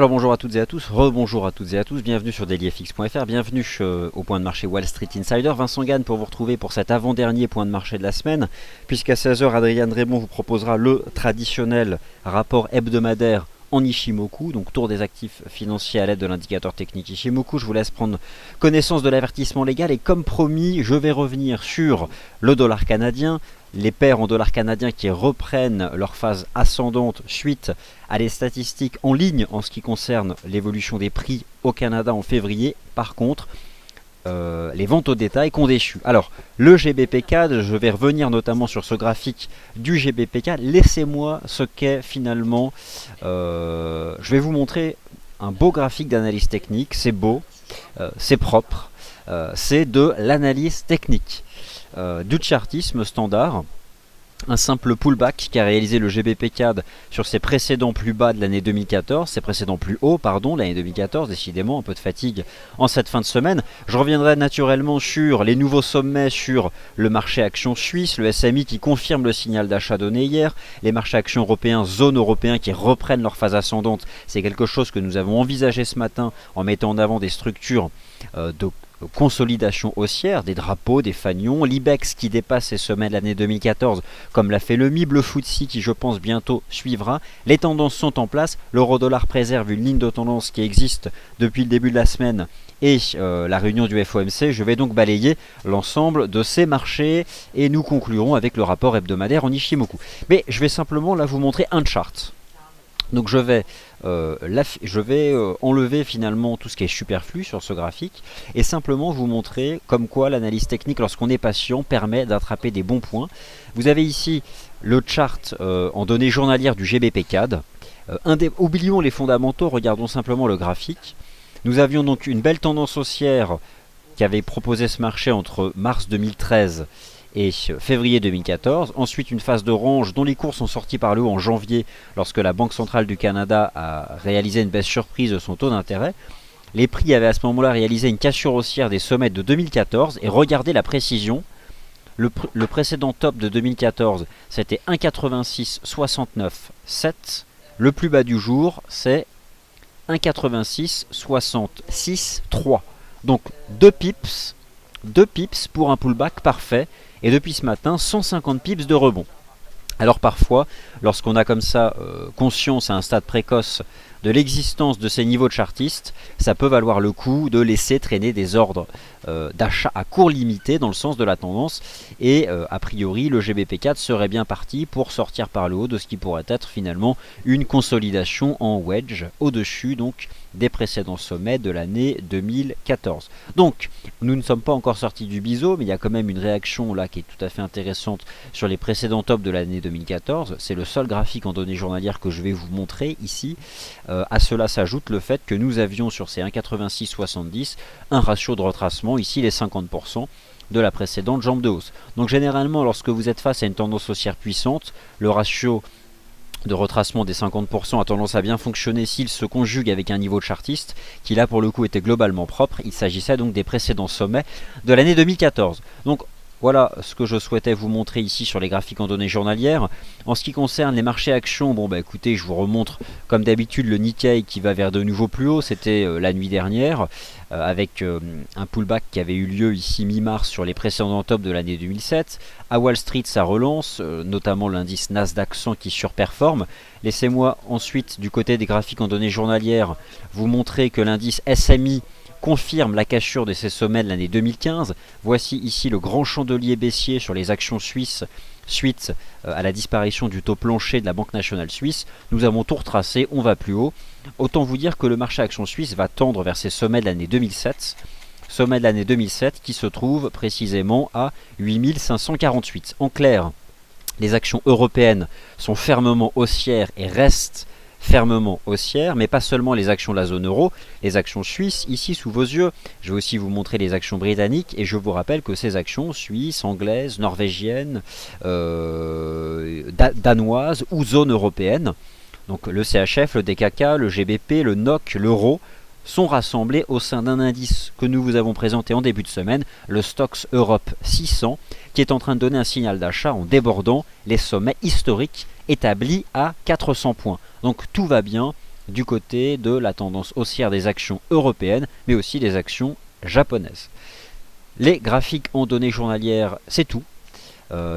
Alors bonjour à toutes et à tous, rebonjour à toutes et à tous, bienvenue sur dailyfx.fr, bienvenue au point de marché Wall Street Insider. Vincent Gann pour vous retrouver pour cet avant-dernier point de marché de la semaine, puisqu'à 16 h, Adrien Raymond vous proposera le traditionnel rapport hebdomadaire en Ishimoku, donc tour des actifs financiers à l'aide de l'indicateur technique Ishimoku. Je vous laisse prendre connaissance de l'avertissement légal et comme promis, je vais revenir sur le dollar canadien, les paires en dollars canadiens qui reprennent leur phase ascendante suite à des statistiques en ligne en ce qui concerne l'évolution des prix au Canada en février. Par contre, les ventes au détail qu'ont déçu. Alors, le GBP4, je vais revenir notamment sur ce graphique du GBP4. Laissez-moi ce qu'est finalement... je vais vous montrer un beau graphique d'analyse technique. C'est beau, c'est propre, c'est de l'analyse technique. Du chartisme standard, un simple pullback qui a réalisé le GBP4 sur ses précédents plus bas de l'année 2014, ses précédents plus hauts, pardon, l'année 2014, décidément un peu de fatigue en cette fin de semaine. Je reviendrai naturellement sur les nouveaux sommets sur le marché actions suisse, le SMI qui confirme le signal d'achat donné hier, les marchés actions européens, zone européen qui reprennent leur phase ascendante. C'est quelque chose que nous avons envisagé ce matin en mettant en avant des structures de consolidation haussière, des drapeaux, des fanions, l'IBEX qui dépasse ses sommets de l'année 2014 comme l'a fait le MIB, le FTSE qui je pense bientôt suivra. Les tendances sont en place, l'euro-dollar préserve une ligne de tendance qui existe depuis le début de la semaine et la réunion du FOMC. Je vais donc balayer l'ensemble de ces marchés et nous conclurons avec le rapport hebdomadaire en Ishimoku. Mais je vais simplement là vous montrer un chart. Donc je vais enlever finalement tout ce qui est superflu sur ce graphique et simplement vous montrer comme quoi l'analyse technique lorsqu'on est patient permet d'attraper des bons points. Vous avez ici le chart en données journalières du GBP4. Oublions les fondamentaux, regardons simplement le graphique. Nous avions donc une belle tendance haussière qui avait proposé ce marché entre mars 2013 et février 2014, ensuite une phase de range dont les cours sont sortis par le haut en janvier lorsque la Banque centrale du Canada a réalisé une baisse surprise de son taux d'intérêt. Les prix avaient à ce moment-là réalisé une cassure haussière des sommets de 2014 et regardez la précision, le précédent top de 2014 c'était 1,8669,7, le plus bas du jour c'est 1,8666,3, donc 2 pips pour un pullback parfait. Et depuis ce matin, 150 pips de rebond. Alors parfois, lorsqu'on a comme ça conscience à un stade précoce de l'existence de ces niveaux de chartistes, ça peut valoir le coup de laisser traîner des ordres d'achat à court limité dans le sens de la tendance. Et a priori, le GBP4 serait bien parti pour sortir par le haut de ce qui pourrait être finalement une consolidation en wedge au-dessus donc des précédents sommets de l'année 2014. Donc, nous ne sommes pas encore sortis du biseau, mais il y a quand même une réaction là qui est tout à fait intéressante sur les précédents tops de l'année 2014. C'est le seul graphique en données journalières que je vais vous montrer ici. À cela s'ajoute le fait que nous avions sur ces 1,8670 un ratio de retracement, ici les 50% de la précédente jambe de hausse. Donc généralement, lorsque vous êtes face à une tendance haussière puissante, le ratio de retracement des 50% a tendance à bien fonctionner s'il se conjugue avec un niveau de chartiste qui là pour le coup était globalement propre. Il s'agissait donc des précédents sommets de l'année 2014. Donc voilà ce que je souhaitais vous montrer ici sur les graphiques en données journalières. En ce qui concerne les marchés actions, bon bah écoutez, je vous remontre comme d'habitude le Nikkei qui va vers de nouveaux plus hauts. C'était la nuit dernière avec un pullback qui avait eu lieu ici mi-mars sur les précédents tops de l'année 2007. À Wall Street, ça relance, notamment l'indice Nasdaq 100 qui surperforme. Laissez-moi ensuite, du côté des graphiques en données journalières, vous montrer que l'indice SMI confirme la cassure de ses sommets de l'année 2015. Voici ici le grand chandelier baissier sur les actions suisses suite à la disparition du taux plancher de la Banque nationale suisse. Nous avons tout retracé, on va plus haut. Autant vous dire que le marché actions suisse va tendre vers ses sommets de l'année 2007. Sommet de l'année 2007 qui se trouve précisément à 8548. En clair, les actions européennes sont fermement haussières et restent fermement haussière, mais pas seulement les actions de la zone euro, les actions suisses, ici sous vos yeux. Je vais aussi vous montrer les actions britanniques, et je vous rappelle que ces actions suisses, anglaises, norvégiennes, danoises ou zone européenne, donc le CHF, le DKK, le GBP, le NOK, l'euro, sont rassemblés au sein d'un indice que nous vous avons présenté en début de semaine, le Stoxx Europe 600, qui est en train de donner un signal d'achat en débordant les sommets historiques établis à 400 points. Donc tout va bien, du côté de la tendance haussière des actions européennes, mais aussi des actions japonaises. Les graphiques en données journalières, c'est tout.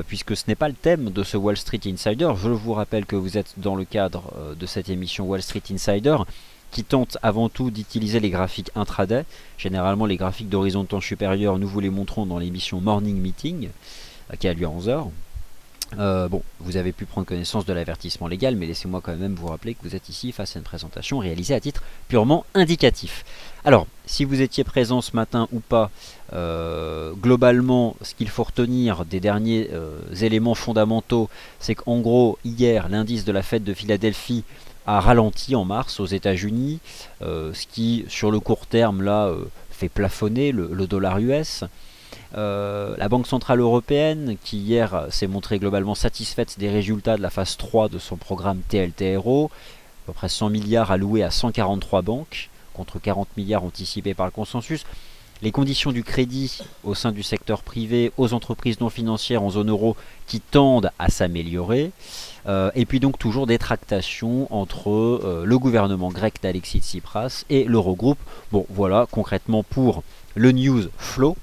Puisque ce n'est pas le thème de ce Wall Street Insider. Je vous rappelle que vous êtes dans le cadre de cette émission Wall Street Insider qui tente avant tout d'utiliser les graphiques intraday. Généralement les graphiques d'horizon de temps supérieur, nous vous les montrons dans l'émission Morning Meeting qui a lieu à 11h. Bon, vous avez pu prendre connaissance de l'avertissement légal, mais laissez-moi quand même vous rappeler que vous êtes ici face à une présentation réalisée à titre purement indicatif. Alors, si vous étiez présent ce matin ou pas, globalement, ce qu'il faut retenir des derniers éléments fondamentaux, c'est qu'en gros, hier, l'indice de la Fed de Philadelphie a ralenti en mars aux États-Unis, ce qui, sur le court terme, là, fait plafonner le dollar US. La Banque Centrale Européenne, qui hier s'est montrée globalement satisfaite des résultats de la phase 3 de son programme TLTRO, à peu près 100 milliards alloués à 143 banques, contre 40 milliards anticipés par le consensus. Les conditions du crédit au sein du secteur privé aux entreprises non financières en zone euro qui tendent à s'améliorer. Et puis donc toujours des tractations entre le gouvernement grec d'Alexis Tsipras et l'Eurogroupe. Bon voilà concrètement pour le news flow.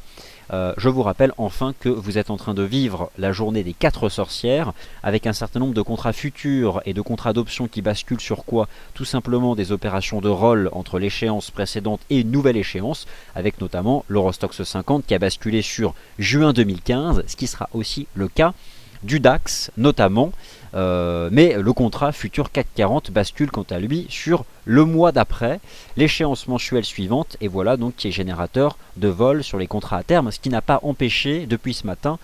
Je vous rappelle enfin que vous êtes en train de vivre la journée des 4 sorcières avec un certain nombre de contrats futurs et de contrats d'options qui basculent sur quoi? Tout simplement des opérations de rôle entre l'échéance précédente et une nouvelle échéance, avec notamment l'Eurostoxx 50 qui a basculé sur juin 2015, ce qui sera aussi le cas du DAX notamment, mais le contrat futur CAC 40 bascule quant à lui sur le mois d'après, l'échéance mensuelle suivante, et voilà donc qui est générateur de vol sur les contrats à terme, ce qui n'a pas empêché depuis ce matin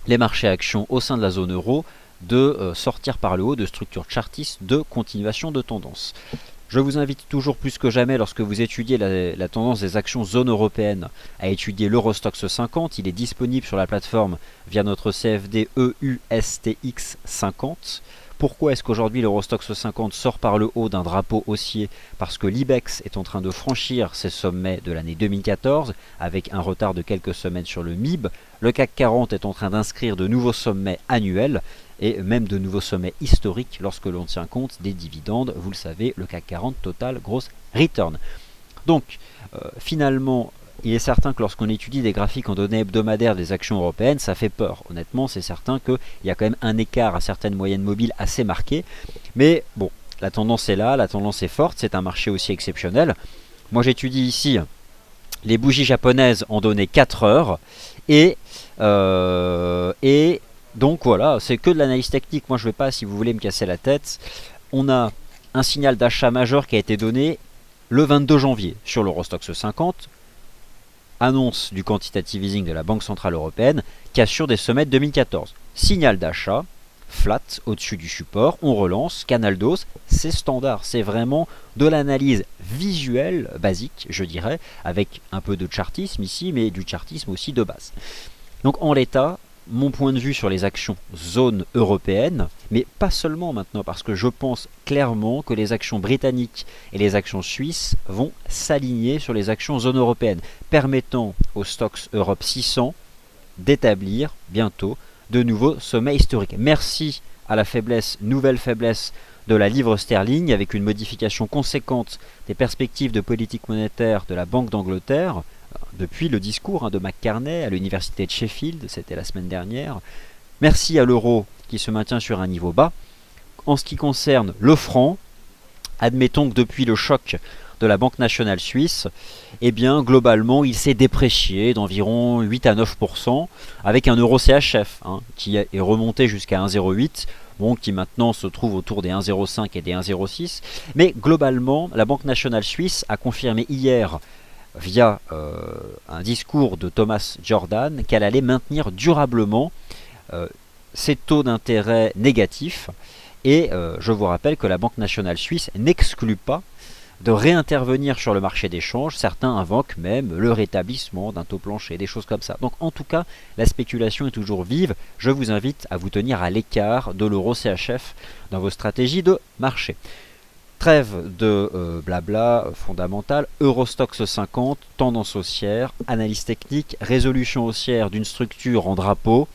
les marchés actions au sein de la zone euro de sortir par le haut de structures chartistes de continuation de tendance. Je vous invite toujours plus que jamais, lorsque vous étudiez la tendance des actions zone européenne, à étudier l'Eurostoxx 50. Il est disponible sur la plateforme via notre CFD EUSTX 50. Pourquoi est-ce qu'aujourd'hui l'Eurostoxx 50 sort par le haut d'un drapeau haussier? Parce que l'IBEX est en train de franchir ses sommets de l'année 2014, avec un retard de quelques semaines sur le MIB. Le CAC 40 est en train d'inscrire de nouveaux sommets annuels, et même de nouveaux sommets historiques lorsque l'on tient compte des dividendes. Vous le savez, le CAC 40 total gross return. Donc, finalement, il est certain que lorsqu'on étudie des graphiques en données hebdomadaires des actions européennes, ça fait peur. Honnêtement, c'est certain qu'il y a quand même un écart à certaines moyennes mobiles assez marqué. Mais bon, la tendance est là, la tendance est forte, c'est un marché aussi exceptionnel. Moi, j'étudie ici les bougies japonaises en données 4 heures et donc voilà, c'est que de l'analyse technique. Moi je ne vais pas, si vous voulez me casser la tête. On a un signal d'achat majeur qui a été donné le 22 janvier sur l'Eurostoxx 50. Annonce du quantitative easing de la Banque Centrale Européenne qui assure des sommets de 2014. Signal d'achat, flat au-dessus du support, on relance, canal d'hausse, c'est standard. C'est vraiment de l'analyse visuelle basique, je dirais, avec un peu de chartisme ici, mais du chartisme aussi de base. Donc en l'état, mon point de vue sur les actions zone européenne, mais pas seulement maintenant, parce que je pense clairement que les actions britanniques et les actions suisses vont s'aligner sur les actions zone européenne, permettant au Stoxx Europe 600 d'établir bientôt de nouveaux sommets historiques. Merci à la nouvelle faiblesse de la livre sterling, avec une modification conséquente des perspectives de politique monétaire de la Banque d'Angleterre, depuis le discours de McCartney à l'université de Sheffield, c'était la semaine dernière. Merci à l'euro qui se maintient sur un niveau bas. En ce qui concerne le franc, admettons que depuis le choc de la Banque nationale suisse, eh bien globalement il s'est déprécié d'environ 8 à 9%, avec un euro CHF qui est remonté jusqu'à 1,08, bon, qui maintenant se trouve autour des 1,05 et des 1,06. Mais globalement, la Banque nationale suisse a confirmé hier, via un discours de Thomas Jordan, qu'elle allait maintenir durablement ses taux d'intérêt négatifs. Et je vous rappelle que la Banque nationale suisse n'exclut pas de réintervenir sur le marché des changes. Certains invoquent même le rétablissement d'un taux plancher, des choses comme ça. Donc en tout cas, la spéculation est toujours vive. Je vous invite à vous tenir à l'écart de l'euro CHF dans vos stratégies de marché. Trêve de blabla fondamental, Eurostoxx 50, tendance haussière, analyse technique, résolution haussière d'une structure en drapeau,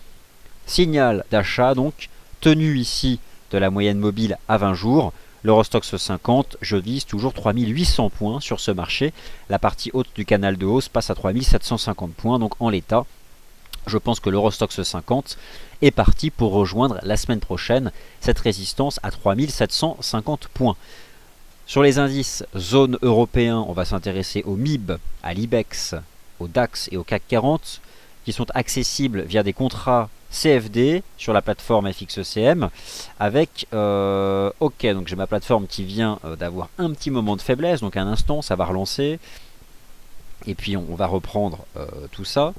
signal d'achat donc, tenue ici de la moyenne mobile à 20 jours, L'Eurostoxx 50, je vise toujours 3800 points sur ce marché. La partie haute du canal de hausse passe à 3750 points. Donc en l'état, je pense que l'Eurostoxx 50 est parti pour rejoindre la semaine prochaine cette résistance à 3750 points. Sur les indices zone européen, on va s'intéresser au MIB, à l'IBEX, au DAX et au CAC 40 qui sont accessibles via des contrats CFD sur la plateforme FXECM avec OK, donc j'ai ma plateforme qui vient d'avoir un petit moment de faiblesse, donc un instant ça va relancer et puis on va reprendre tout ça.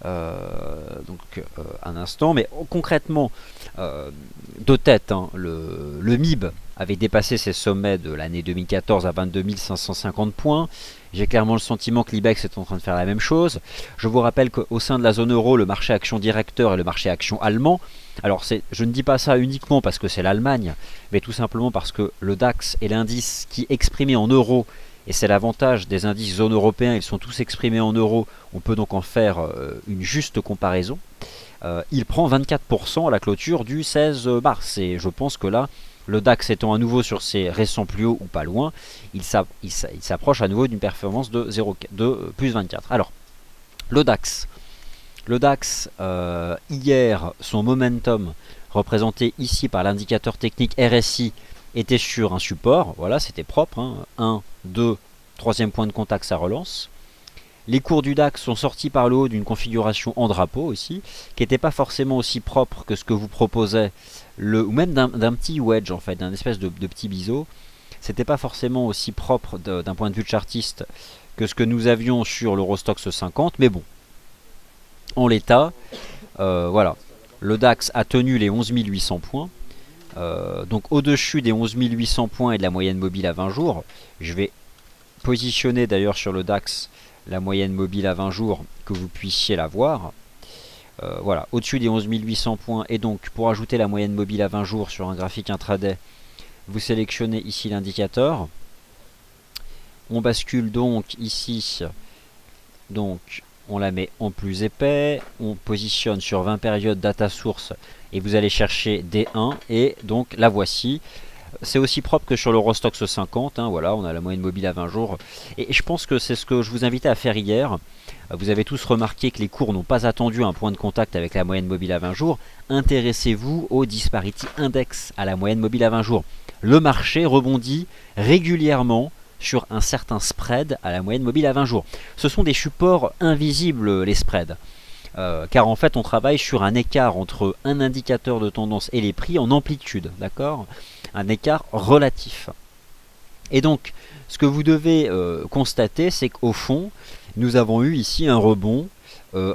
Un instant, mais concrètement de tête, hein, le MIB avait dépassé ses sommets de l'année 2014 à 22 550 points. J'ai clairement le sentiment que l'IBEX est en train de faire la même chose. Je vous rappelle qu'au sein de la zone euro, le marché action directeur et le marché action allemand, alors je ne dis pas ça uniquement parce que c'est l'Allemagne, mais tout simplement parce que le DAX est l'indice qui exprimé en euros. Et c'est l'avantage des indices zone européens, ils sont tous exprimés en euros, on peut donc en faire une juste comparaison. Il prend 24% à la clôture du 16 mars, et je pense que là, le DAX étant à nouveau sur ses récents plus hauts ou pas loin, il s'approche à nouveau d'une performance de plus 24. Alors, le DAX, hier, son momentum, représenté ici par l'indicateur technique RSI, était sur un support, voilà, c'était propre, hein, 1, 2, troisième point de contact, ça relance. Les cours du DAX sont sortis par le haut d'une configuration en drapeau ici, qui n'était pas forcément aussi propre que ce que vous proposait, ou même d'un petit wedge en fait, d'un espèce de petit biseau. C'était pas forcément aussi propre d'un point de vue chartiste que ce que nous avions sur l'Eurostoxx 50, mais bon, en l'état, voilà, le DAX a tenu les 11 800 points. Donc au-dessus des 11 800 points et de la moyenne mobile à 20 jours, je vais positionner d'ailleurs sur le DAX la moyenne mobile à 20 jours que vous puissiez la voir. Voilà, au-dessus des 11 800 points, et donc pour ajouter la moyenne mobile à 20 jours sur un graphique intraday, vous sélectionnez ici l'indicateur. On bascule donc ici, donc on la met en plus épais, on positionne sur 20 périodes data source et vous allez chercher D1 et donc la voici. C'est aussi propre que sur l'Eurostoxx 50, hein, voilà, on a la moyenne mobile à 20 jours. Et je pense que c'est ce que je vous invitais à faire hier. Vous avez tous remarqué que les cours n'ont pas attendu un point de contact avec la moyenne mobile à 20 jours. Intéressez-vous au Disparity Index, à la moyenne mobile à 20 jours. Le marché rebondit régulièrement sur un certain spread à la moyenne mobile à 20 jours. Ce sont des supports invisibles, les spreads. Car en fait on travaille sur un écart entre un indicateur de tendance et les prix en amplitude, d'accord, un écart relatif. Et donc ce que vous devez constater, c'est qu'au fond nous avons eu ici un rebond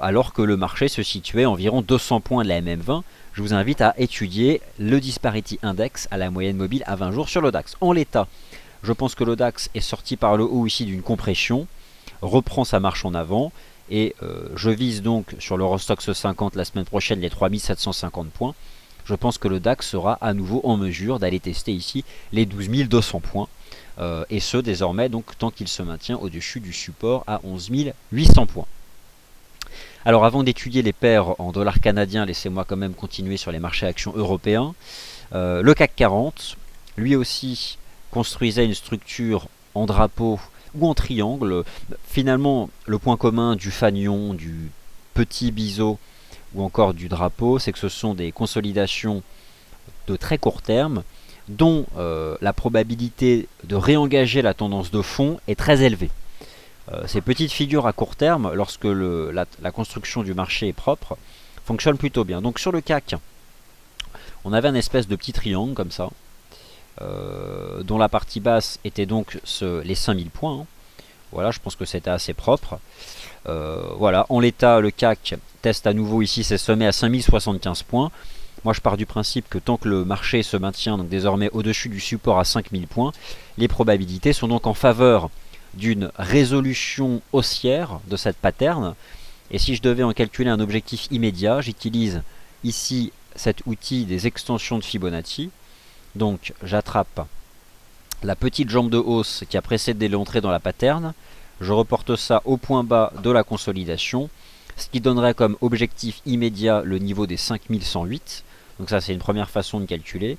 alors que le marché se situait à environ 200 points de la MM20. Je vous invite à étudier le Disparity Index à la moyenne mobile à 20 jours sur le DAX. En l'état, je pense que le DAX est sorti par le haut ici d'une compression, reprend sa marche en avant. Et je vise donc sur l'Eurostoxx 50 la semaine prochaine les 3750 points. Je pense que le DAX sera à nouveau en mesure d'aller tester ici les 12 200 points. Et ce désormais donc tant qu'il se maintient au-dessus du support à 11 800 points. Alors avant d'étudier les paires en dollars canadiens, laissez-moi quand même continuer sur les marchés actions européens. Le CAC 40, lui aussi, construisait une structure en drapeau ou en triangle. Finalement, le point commun du fanion, du petit biseau ou encore du drapeau, c'est que ce sont des consolidations de très court terme dont la probabilité de réengager la tendance de fond est très élevée. Ces petites figures à court terme, lorsque la construction du marché est propre, fonctionnent plutôt bien. Donc sur le CAC, on avait un espèce de petit triangle comme ça, dont la partie basse était donc les 5000 points. Hein. Voilà, je pense que c'était assez propre. Voilà, en l'état, le CAC teste à nouveau ici ses sommets à 5075 points. Moi, je pars du principe que tant que le marché se maintient donc désormais au-dessus du support à 5000 points, les probabilités sont donc en faveur d'une résolution haussière de cette pattern. Et si je devais en calculer un objectif immédiat, j'utilise ici cet outil des extensions de Fibonacci. Donc j'attrape la petite jambe de hausse qui a précédé l'entrée dans la pattern, je reporte ça au point bas de la consolidation, ce qui donnerait comme objectif immédiat le niveau des 5108. Donc ça c'est une première façon de calculer.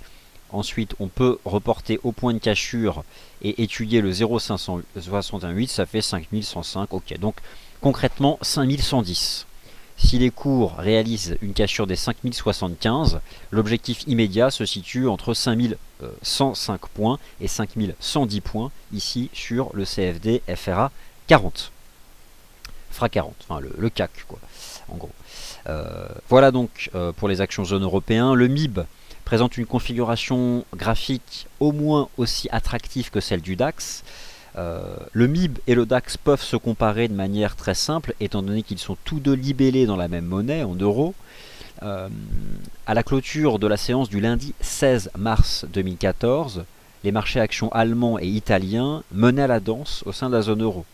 Ensuite, on peut reporter au point de cassure et étudier le 0,568, ça fait 5105. Ok, donc concrètement 5110. Si les cours réalisent une cassure des 5075, l'objectif immédiat se situe entre 5105 points et 5110 points, ici sur le CFD FRA 40. FRA 40, enfin le CAC, quoi, en gros. Voilà donc pour les actions zone européen. Le MIB présente une configuration graphique au moins aussi attractive que celle du DAX. Le MIB et le DAX peuvent se comparer de manière très simple, étant donné qu'ils sont tous deux libellés dans la même monnaie, en euros. À la clôture de la séance du lundi 16 mars 2014, les marchés actions allemands et italiens menaient la danse au sein de la zone euro.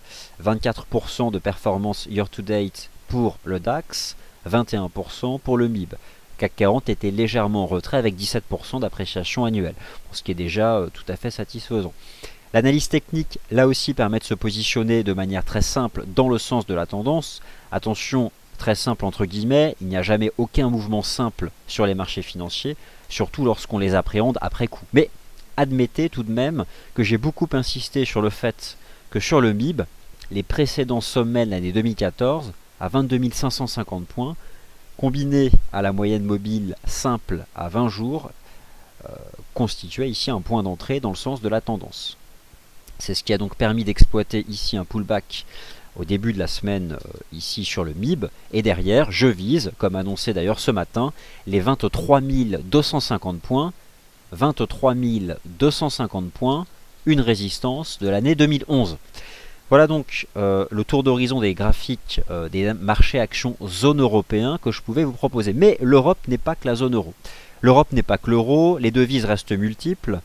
24% de performance year-to-date pour le DAX, 21% pour le MIB. CAC 40 était légèrement en retrait avec 17% d'appréciation annuelle, ce qui est déjà tout à fait satisfaisant. L'analyse technique, là aussi, permet de se positionner de manière très simple dans le sens de la tendance. Attention, très simple entre guillemets, il n'y a jamais aucun mouvement simple sur les marchés financiers, surtout lorsqu'on les appréhende après coup. Mais admettez tout de même que j'ai beaucoup insisté sur le fait que sur le MIB, les précédents sommets de l'année 2014, à 22 550 points, combinés à la moyenne mobile simple à 20 jours, constituaient ici un point d'entrée dans le sens de la tendance. C'est ce qui a donc permis d'exploiter ici un pullback au début de la semaine ici sur le MIB. Et derrière, je vise, comme annoncé d'ailleurs ce matin, les 23 250 points. 23 250 points, une résistance de l'année 2011. Voilà donc le tour d'horizon des graphiques des marchés actions zone européen que je pouvais vous proposer. Mais l'Europe n'est pas que la zone euro. L'Europe n'est pas que l'euro, les devises restent multiples.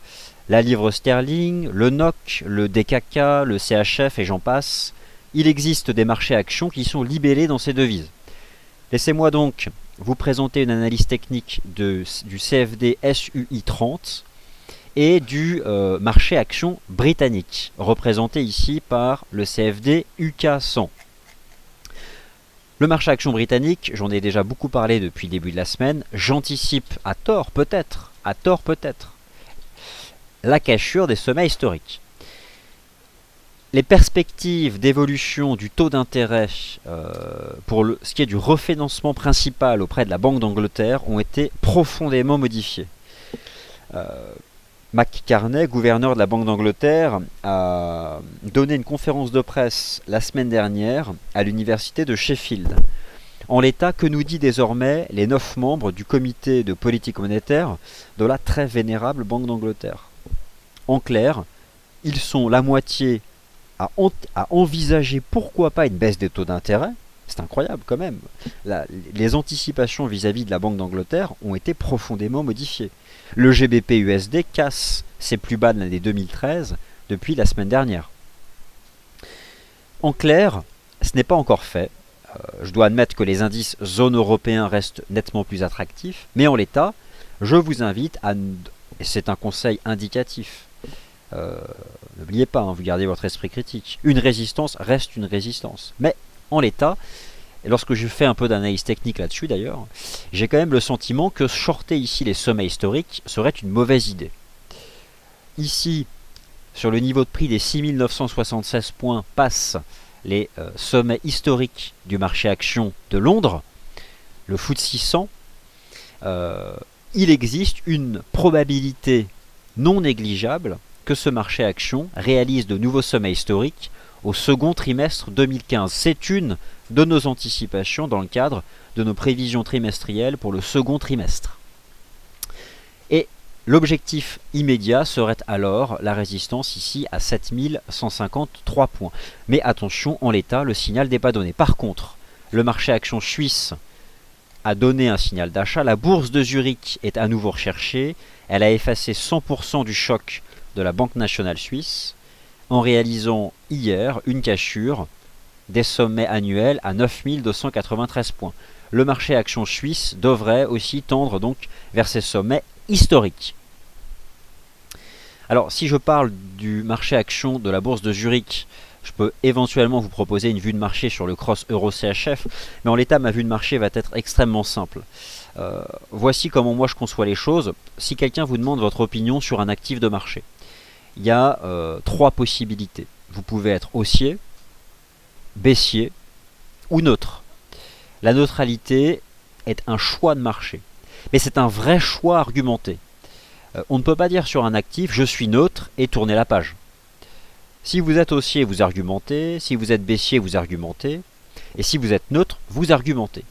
La livre sterling, le NOK, le DKK, le CHF et j'en passe. Il existe des marchés actions qui sont libellés dans ces devises. Laissez-moi donc vous présenter une analyse technique du CFD SUI 30 et du marché actions britannique, représenté ici par le CFD UK 100. Le marché actions britannique, j'en ai déjà beaucoup parlé depuis le début de la semaine, j'anticipe à tort peut-être, la cassure des sommets historiques. Les perspectives d'évolution du taux d'intérêt pour ce qui est du refinancement principal auprès de la Banque d'Angleterre ont été profondément modifiées. Mac Carney, gouverneur de la Banque d'Angleterre, a donné une conférence de presse la semaine dernière à l'université de Sheffield. En l'état, que nous dit désormais les 9 membres du comité de politique monétaire de la très vénérable Banque d'Angleterre? En clair, ils sont la moitié à envisager pourquoi pas une baisse des taux d'intérêt. C'est incroyable quand même. Les anticipations vis-à-vis de la Banque d'Angleterre ont été profondément modifiées. Le GBP USD casse ses plus bas de l'année 2013 depuis la semaine dernière. En clair, ce n'est pas encore fait. Je dois admettre que les indices zone européens restent nettement plus attractifs, mais en l'état, je vous invite à... Et c'est un conseil indicatif. N'oubliez pas, vous gardez votre esprit critique. Une résistance reste une résistance. Mais en l'état, et lorsque je fais un peu d'analyse technique là-dessus d'ailleurs, j'ai quand même le sentiment que shorter ici les sommets historiques serait une mauvaise idée. Ici, sur le niveau de prix des 6976 points, passent les sommets historiques du marché actions de Londres, le FTSE 100. Il existe une probabilité non négligeable que ce marché actions réalise de nouveaux sommets historiques au second trimestre 2015. C'est une de nos anticipations dans le cadre de nos prévisions trimestrielles pour le second trimestre. Et l'objectif immédiat serait alors la résistance ici à 7153 points. Mais attention, en l'état, le signal n'est pas donné. Par contre, le marché actions suisse a donné un signal d'achat. La bourse de Zurich est à nouveau recherchée. Elle a effacé 100% du choc de la Banque nationale suisse en réalisant hier une cassure des sommets annuels à 9293 points. Le marché actions suisse devrait aussi tendre donc vers ces sommets historiques. Alors si je parle du marché actions de la bourse de Zurich, Je peux éventuellement vous proposer une vue de marché sur le cross euro CHF, mais en l'état, ma vue de marché va être extrêmement simple. Voici comment moi je conçois les choses. Si quelqu'un vous demande votre opinion sur un actif de marché, il y a 3 possibilités. Vous pouvez être haussier, baissier ou neutre. La neutralité est un choix de marché, mais c'est un vrai choix argumenté. On ne peut pas dire sur un actif je suis neutre et tourner la page. Si vous êtes haussier, vous argumentez, si vous êtes baissier, vous argumentez, et si vous êtes neutre, vous argumentez.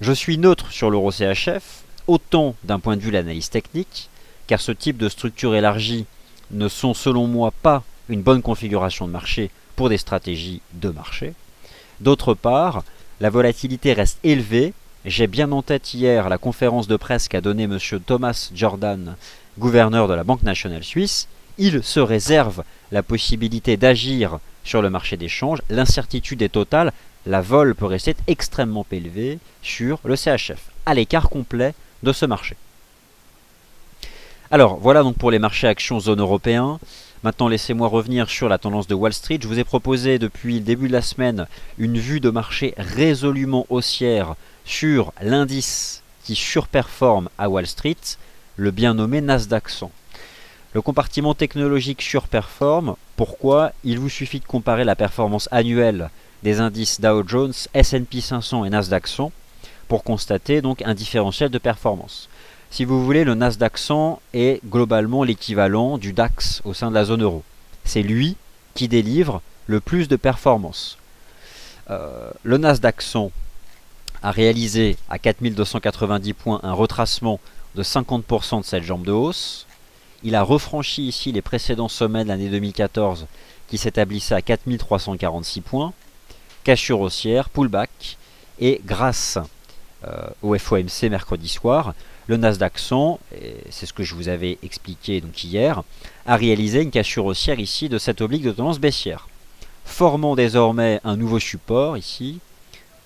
Je suis neutre sur l'euro CHF, autant d'un point de vue l'analyse technique, car ce type de structure élargie ne sont selon moi pas une bonne configuration de marché pour des stratégies de marché. D'autre part, la volatilité reste élevée. J'ai bien en tête hier la conférence de presse qu'a donnée M. Thomas Jordan, gouverneur de la Banque nationale suisse. Il se réserve la possibilité d'agir sur le marché des changes. L'incertitude est totale. La vol peut rester extrêmement élevée sur le CHF, à l'écart complet de ce marché. Alors, voilà donc pour les marchés actions zone européen. Maintenant, laissez-moi revenir sur la tendance de Wall Street. Je vous ai proposé depuis le début de la semaine une vue de marché résolument haussière sur l'indice qui surperforme à Wall Street, le bien nommé Nasdaq 100. Le compartiment technologique surperforme. Pourquoi? Il vous suffit de comparer la performance annuelle des indices Dow Jones, S&P 500 et Nasdaq 100 pour constater donc un différentiel de performance. Si vous voulez, le Nasdaq 100 est globalement l'équivalent du DAX au sein de la zone euro. C'est lui qui délivre le plus de performance. Le Nasdaq 100 a réalisé à 4290 points un retracement de 50% de cette jambe de hausse. Il a refranchi ici les précédents sommets de l'année 2014 qui s'établissaient à 4346 points. Cassure haussière, pullback, et grâce au FOMC mercredi soir, le Nasdaq 100, c'est ce que je vous avais expliqué donc hier, a réalisé une cassure haussière ici de cette oblique de tendance baissière, formant désormais un nouveau support ici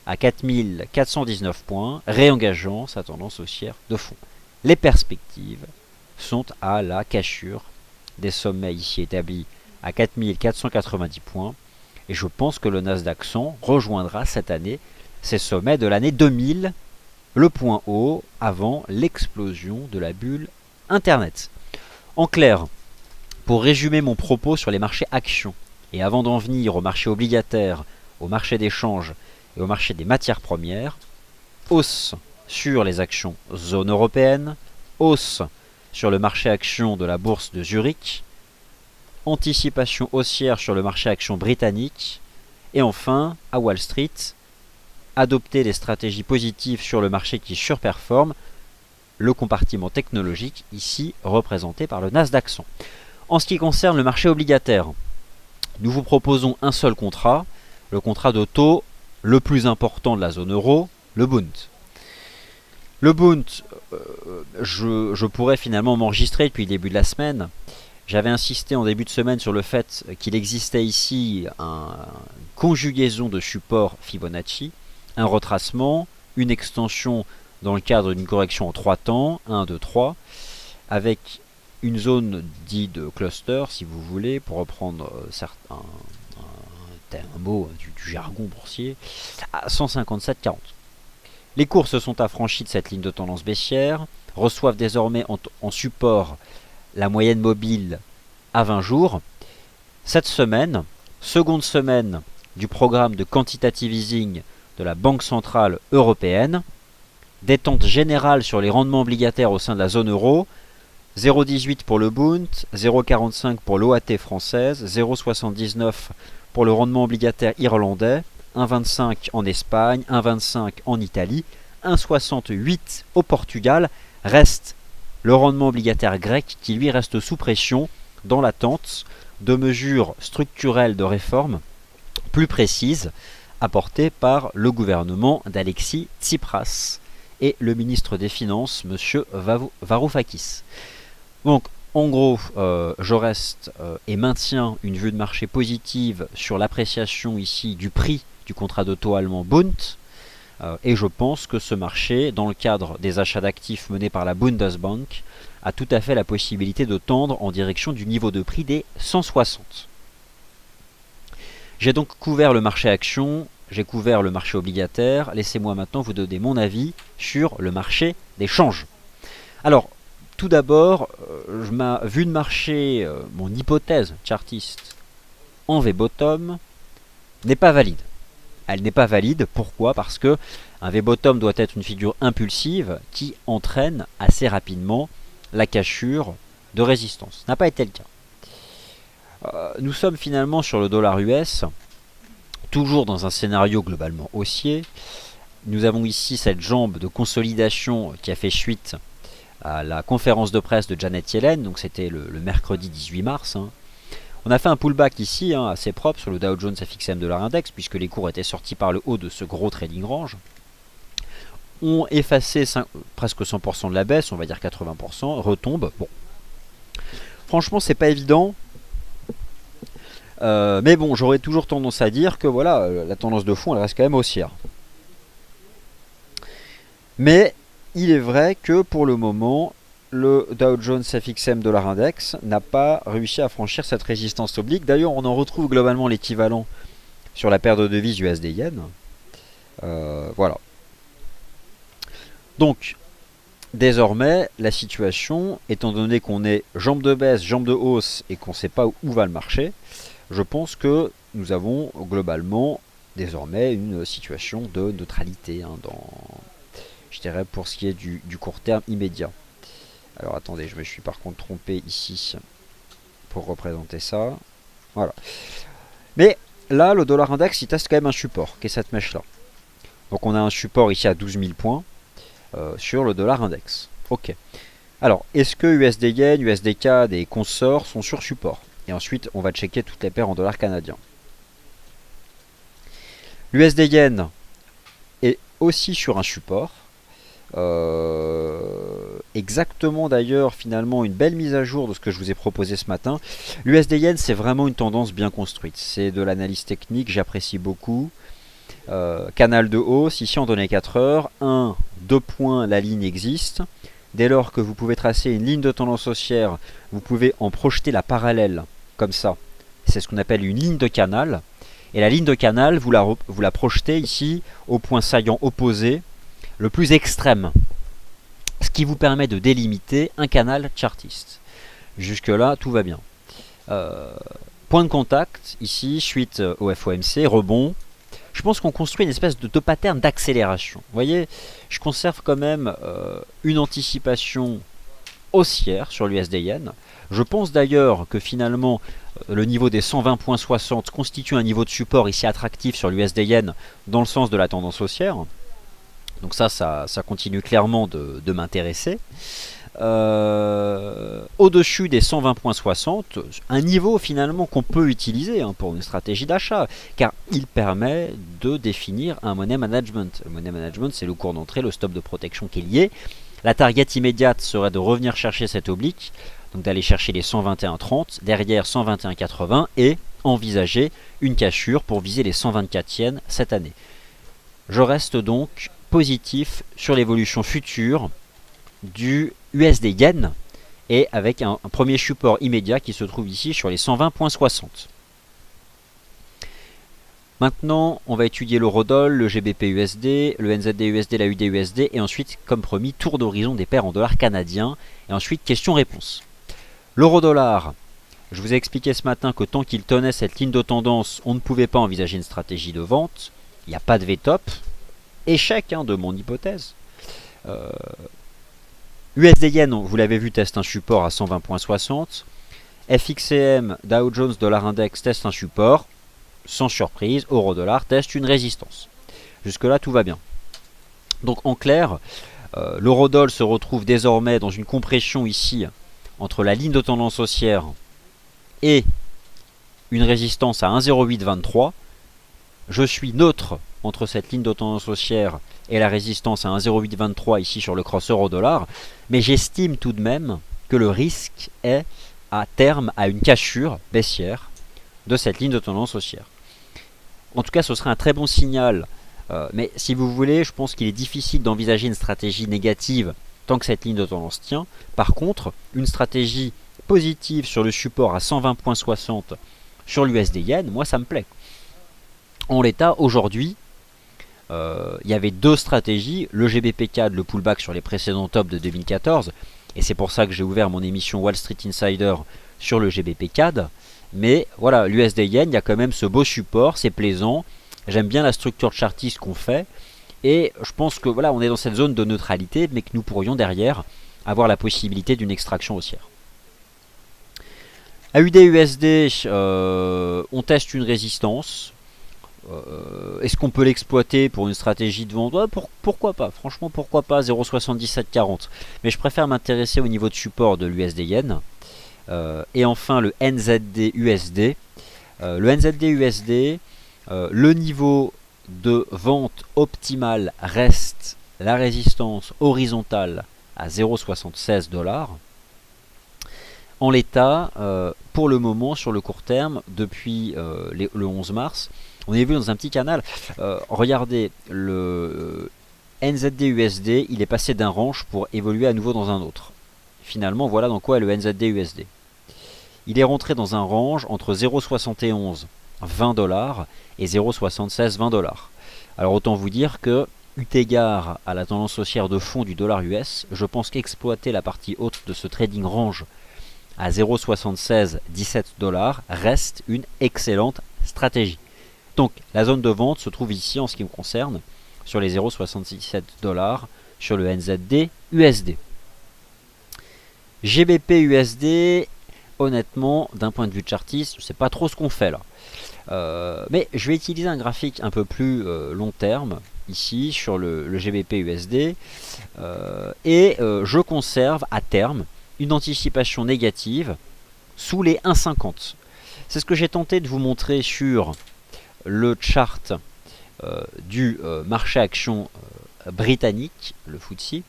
à 4419 points, réengageant sa tendance haussière de fond. Les perspectives sont à la cassure des sommets ici établis à 4490 points, et je pense que le Nasdaq 100 rejoindra cette année ces sommets de l'année 2000, le point haut avant l'explosion de la bulle Internet. En clair, pour résumer mon propos sur les marchés actions, et avant d'en venir au marché obligataire, au marché des changes et au marché des matières premières, hausse sur les actions zone européenne, hausse sur le marché actions de la bourse de Zurich, anticipation haussière sur le marché actions britannique, et enfin, à Wall Street, adopter des stratégies positives sur le marché qui surperforme, le compartiment technologique ici représenté par le Nasdaq 100. En ce qui concerne le marché obligataire, nous vous proposons un seul contrat, le contrat de taux le plus important de la zone euro, le Bund. Le Bund, je pourrais finalement m'enregistrer depuis le début de la semaine. J'avais insisté en début de semaine sur le fait qu'il existait ici une conjugaison de supports Fibonacci, un retracement, une extension dans le cadre d'une correction en 3 temps, 1, 2, 3, avec une zone dite de cluster, si vous voulez, pour reprendre un mot du jargon boursier, à 157,40. Les cours se sont affranchis de cette ligne de tendance baissière, reçoivent désormais en support la moyenne mobile à 20 jours. Cette semaine, seconde semaine du programme de quantitative easing de la Banque Centrale Européenne, détente générale sur les rendements obligataires au sein de la zone euro, 0,18 pour le Bund, 0,45 pour l'OAT française, 0,79 pour le rendement obligataire irlandais, 1,25 en Espagne, 1,25 en Italie, 1,68 au Portugal. Reste le rendement obligataire grec qui lui reste sous pression dans l'attente de mesures structurelles de réforme plus précises apportées par le gouvernement d'Alexis Tsipras et le ministre des Finances, M. Varoufakis. Donc, en gros, je reste et maintiens une vue de marché positive sur l'appréciation ici du prix du contrat de taux allemand Bund. Et je pense que ce marché, dans le cadre des achats d'actifs menés par la Bundesbank, a tout à fait la possibilité de tendre en direction du niveau de prix des 160. J'ai donc couvert le marché action, j'ai couvert le marché obligataire. Laissez-moi maintenant vous donner mon avis sur le marché des changes. Alors, tout d'abord, ma vue de marché, mon hypothèse chartiste en V-bottom n'est pas valide. Elle n'est pas valide, pourquoi? Parce que un V-bottom doit être une figure impulsive qui entraîne assez rapidement la cassure de résistance. Ça n'a pas été le cas. Nous sommes finalement sur le dollar US, toujours dans un scénario globalement haussier. Nous avons ici cette jambe de consolidation qui a fait suite à la conférence de presse de Janet Yellen, donc c'était le mercredi 18 mars. On a fait un pullback ici, assez propre sur le Dow Jones FXM Dollar Index, puisque les cours étaient sortis par le haut de ce gros trading range. On effacé presque 100% de la baisse, on va dire 80%, retombe. Bon, franchement, c'est pas évident. Mais bon, j'aurais toujours tendance à dire que voilà, la tendance de fond, elle reste quand même haussière. Mais il est vrai que pour le moment, le Dow Jones FXM Dollar Index n'a pas réussi à franchir cette résistance oblique. D'ailleurs, on en retrouve globalement l'équivalent sur la paire de devises USD-Yen. Voilà. Donc, désormais, la situation, étant donné qu'on est jambe de baisse, jambe de hausse et qu'on ne sait pas où va le marché, je pense que nous avons globalement désormais une situation de neutralité je dirais pour ce qui est du court terme immédiat. Alors attendez, je me suis par contre trompé ici pour représenter ça. Voilà. Mais là, le dollar index, il teste quand même un support, qui est cette mèche là. Donc on a un support ici à 12 000 points sur le dollar index. Ok. Alors, est-ce que USD Yen, USD CAD et consorts sont sur support? Et ensuite, on va checker toutes les paires en dollars canadiens. L'USD Yen est aussi sur un support. Exactement d'ailleurs finalement une belle mise à jour de ce que je vous ai proposé ce matin. L'USD Yen, c'est vraiment une tendance bien construite. C'est de l'analyse technique, j'apprécie beaucoup. Canal de hausse, ici en données 4 heures. 1, 2 points, la ligne existe. Dès lors que vous pouvez tracer une ligne de tendance haussière, vous pouvez en projeter la parallèle, comme ça. C'est ce qu'on appelle une ligne de canal. Et la ligne de canal, vous la projetez ici au point saillant opposé, le plus extrême. Ce qui vous permet de délimiter un canal chartiste. Jusque là, tout va bien. Point de contact, ici, suite au FOMC, rebond. Je pense qu'on construit une espèce de pattern d'accélération. Vous voyez, je conserve quand même une anticipation haussière sur l'USD Yen. Je pense d'ailleurs que finalement, le niveau des 120,60 constitue un niveau de support ici attractif sur l'USD Yen dans le sens de la tendance haussière. Donc ça continue clairement de m'intéresser. Au-dessus des 120,60, un niveau finalement qu'on peut utiliser pour une stratégie d'achat, car il permet de définir un money management. Le money management, c'est le cours d'entrée, le stop de protection qui est lié. La target immédiate serait de revenir chercher cette oblique, donc d'aller chercher les 121,30, derrière 121,80 et envisager une cassure pour viser les 124 yens cette année. Je reste donc positif sur l'évolution future du USD Yen et avec un premier support immédiat qui se trouve ici sur les 120,60. Maintenant, on va étudier l'eurodoll, le GBP USD, le NZD USD, la UD USD et ensuite, comme promis, tour d'horizon des paires en dollars canadiens et ensuite question-réponse. L'eurodollar, je vous ai expliqué ce matin que tant qu'il tenait cette ligne de tendance, on ne pouvait pas envisager une stratégie de vente. Il n'y a pas de V-top. Échec de mon hypothèse. USD Yen, vous l'avez vu, teste un support à 120,60. FXCM, Dow Jones Dollar Index teste un support. Sans surprise, Euro-Dollar teste une résistance. Jusque là, tout va bien. Donc en clair, l'Eurodoll se retrouve désormais dans une compression ici entre la ligne de tendance haussière et une résistance à 1,0823. Je suis neutre entre cette ligne de tendance haussière et la résistance à 1,0823 ici sur le cross euro-dollar, mais j'estime tout de même que le risque est à terme à une cassure baissière de cette ligne de tendance haussière. En tout cas, ce serait un très bon signal, mais si vous voulez, je pense qu'il est difficile d'envisager une stratégie négative tant que cette ligne de tendance tient. Par contre, une stratégie positive sur le support à 120,60 sur l'USD Yen, moi ça me plaît. En l'état, aujourd'hui, il y avait deux stratégies, le GBP CAD, le pullback sur les précédents tops de 2014, et c'est pour ça que j'ai ouvert mon émission Wall Street Insider sur le GBP CAD. Mais voilà, l'USD Yen, il y a quand même ce beau support, c'est plaisant. J'aime bien la structure chartiste qu'on fait. Et je pense que voilà, on est dans cette zone de neutralité, mais que nous pourrions derrière avoir la possibilité d'une extraction haussière. AUD-USD, on teste une résistance. Est-ce qu'on peut l'exploiter pour une stratégie de vente? Ouais, pourquoi pas, franchement pourquoi pas, 0,7740. Mais je préfère m'intéresser au niveau de support de l'USD Yen. Et enfin le NZD-USD. Le NZD-USD, le niveau de vente optimale reste la résistance horizontale à 0,76 $. En l'état, pour le moment, sur le court terme, depuis le 11 mars, on est vu dans un petit canal. Regardez, le NZD-USD, il est passé d'un range pour évoluer à nouveau dans un autre. Finalement, voilà dans quoi est le NZD-USD. Il est rentré dans un range entre 0,71 $, 20 $ et 0,76 $, 20 $. Alors autant vous dire que, eu égard à la tendance haussière de fond du dollar US, je pense qu'exploiter la partie haute de ce trading range à 0,76 17 $ reste une excellente stratégie. Donc la zone de vente se trouve ici en ce qui me concerne, sur les 0,77 $ sur le NZD USD. GBP USD, honnêtement, d'un point de vue chartiste, je ne sais pas trop ce qu'on fait là. Mais je vais utiliser un graphique un peu plus long terme, ici, sur le GBP USD. Et je conserve à terme une anticipation négative sous les 1,50. C'est ce que j'ai tenté de vous montrer sur le chart du marché action britannique, le FTSE.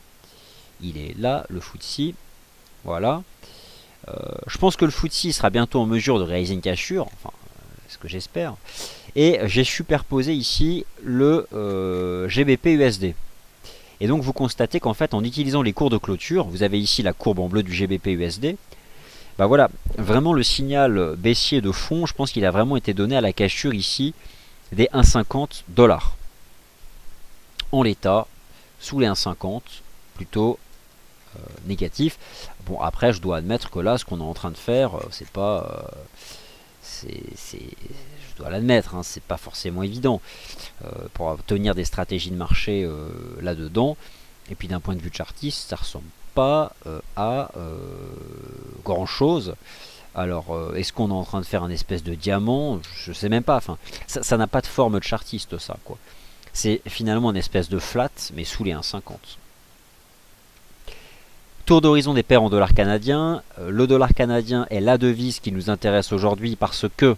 Il est là, le FTSE. Voilà. Je pense que le FTSE sera bientôt en mesure de réaliser une cassure, enfin, c'est ce que j'espère. Et j'ai superposé ici le GBP USD. Et donc vous constatez qu'en fait, en utilisant les cours de clôture, vous avez ici la courbe en bleu du GBP USD. Bah voilà, vraiment le signal baissier de fond, je pense qu'il a vraiment été donné à la cassure ici des 1,50 $. En l'état, sous les 1,50, plutôt négatif. Bon, après, je dois admettre que là, ce qu'on est en train de faire, c'est pas... je dois l'admettre, hein, c'est pas forcément évident pour tenir des stratégies de marché là-dedans. Et puis d'un point de vue chartiste, ça ressemble pas à grand chose. Alors, est-ce qu'on est en train de faire un espèce de diamant? Je sais même pas. Enfin, ça n'a pas de forme chartiste, ça, quoi. C'est finalement une espèce de flat, mais sous les 1,50. Tour d'horizon des paires en dollars canadiens. Le dollar canadien est la devise qui nous intéresse aujourd'hui parce que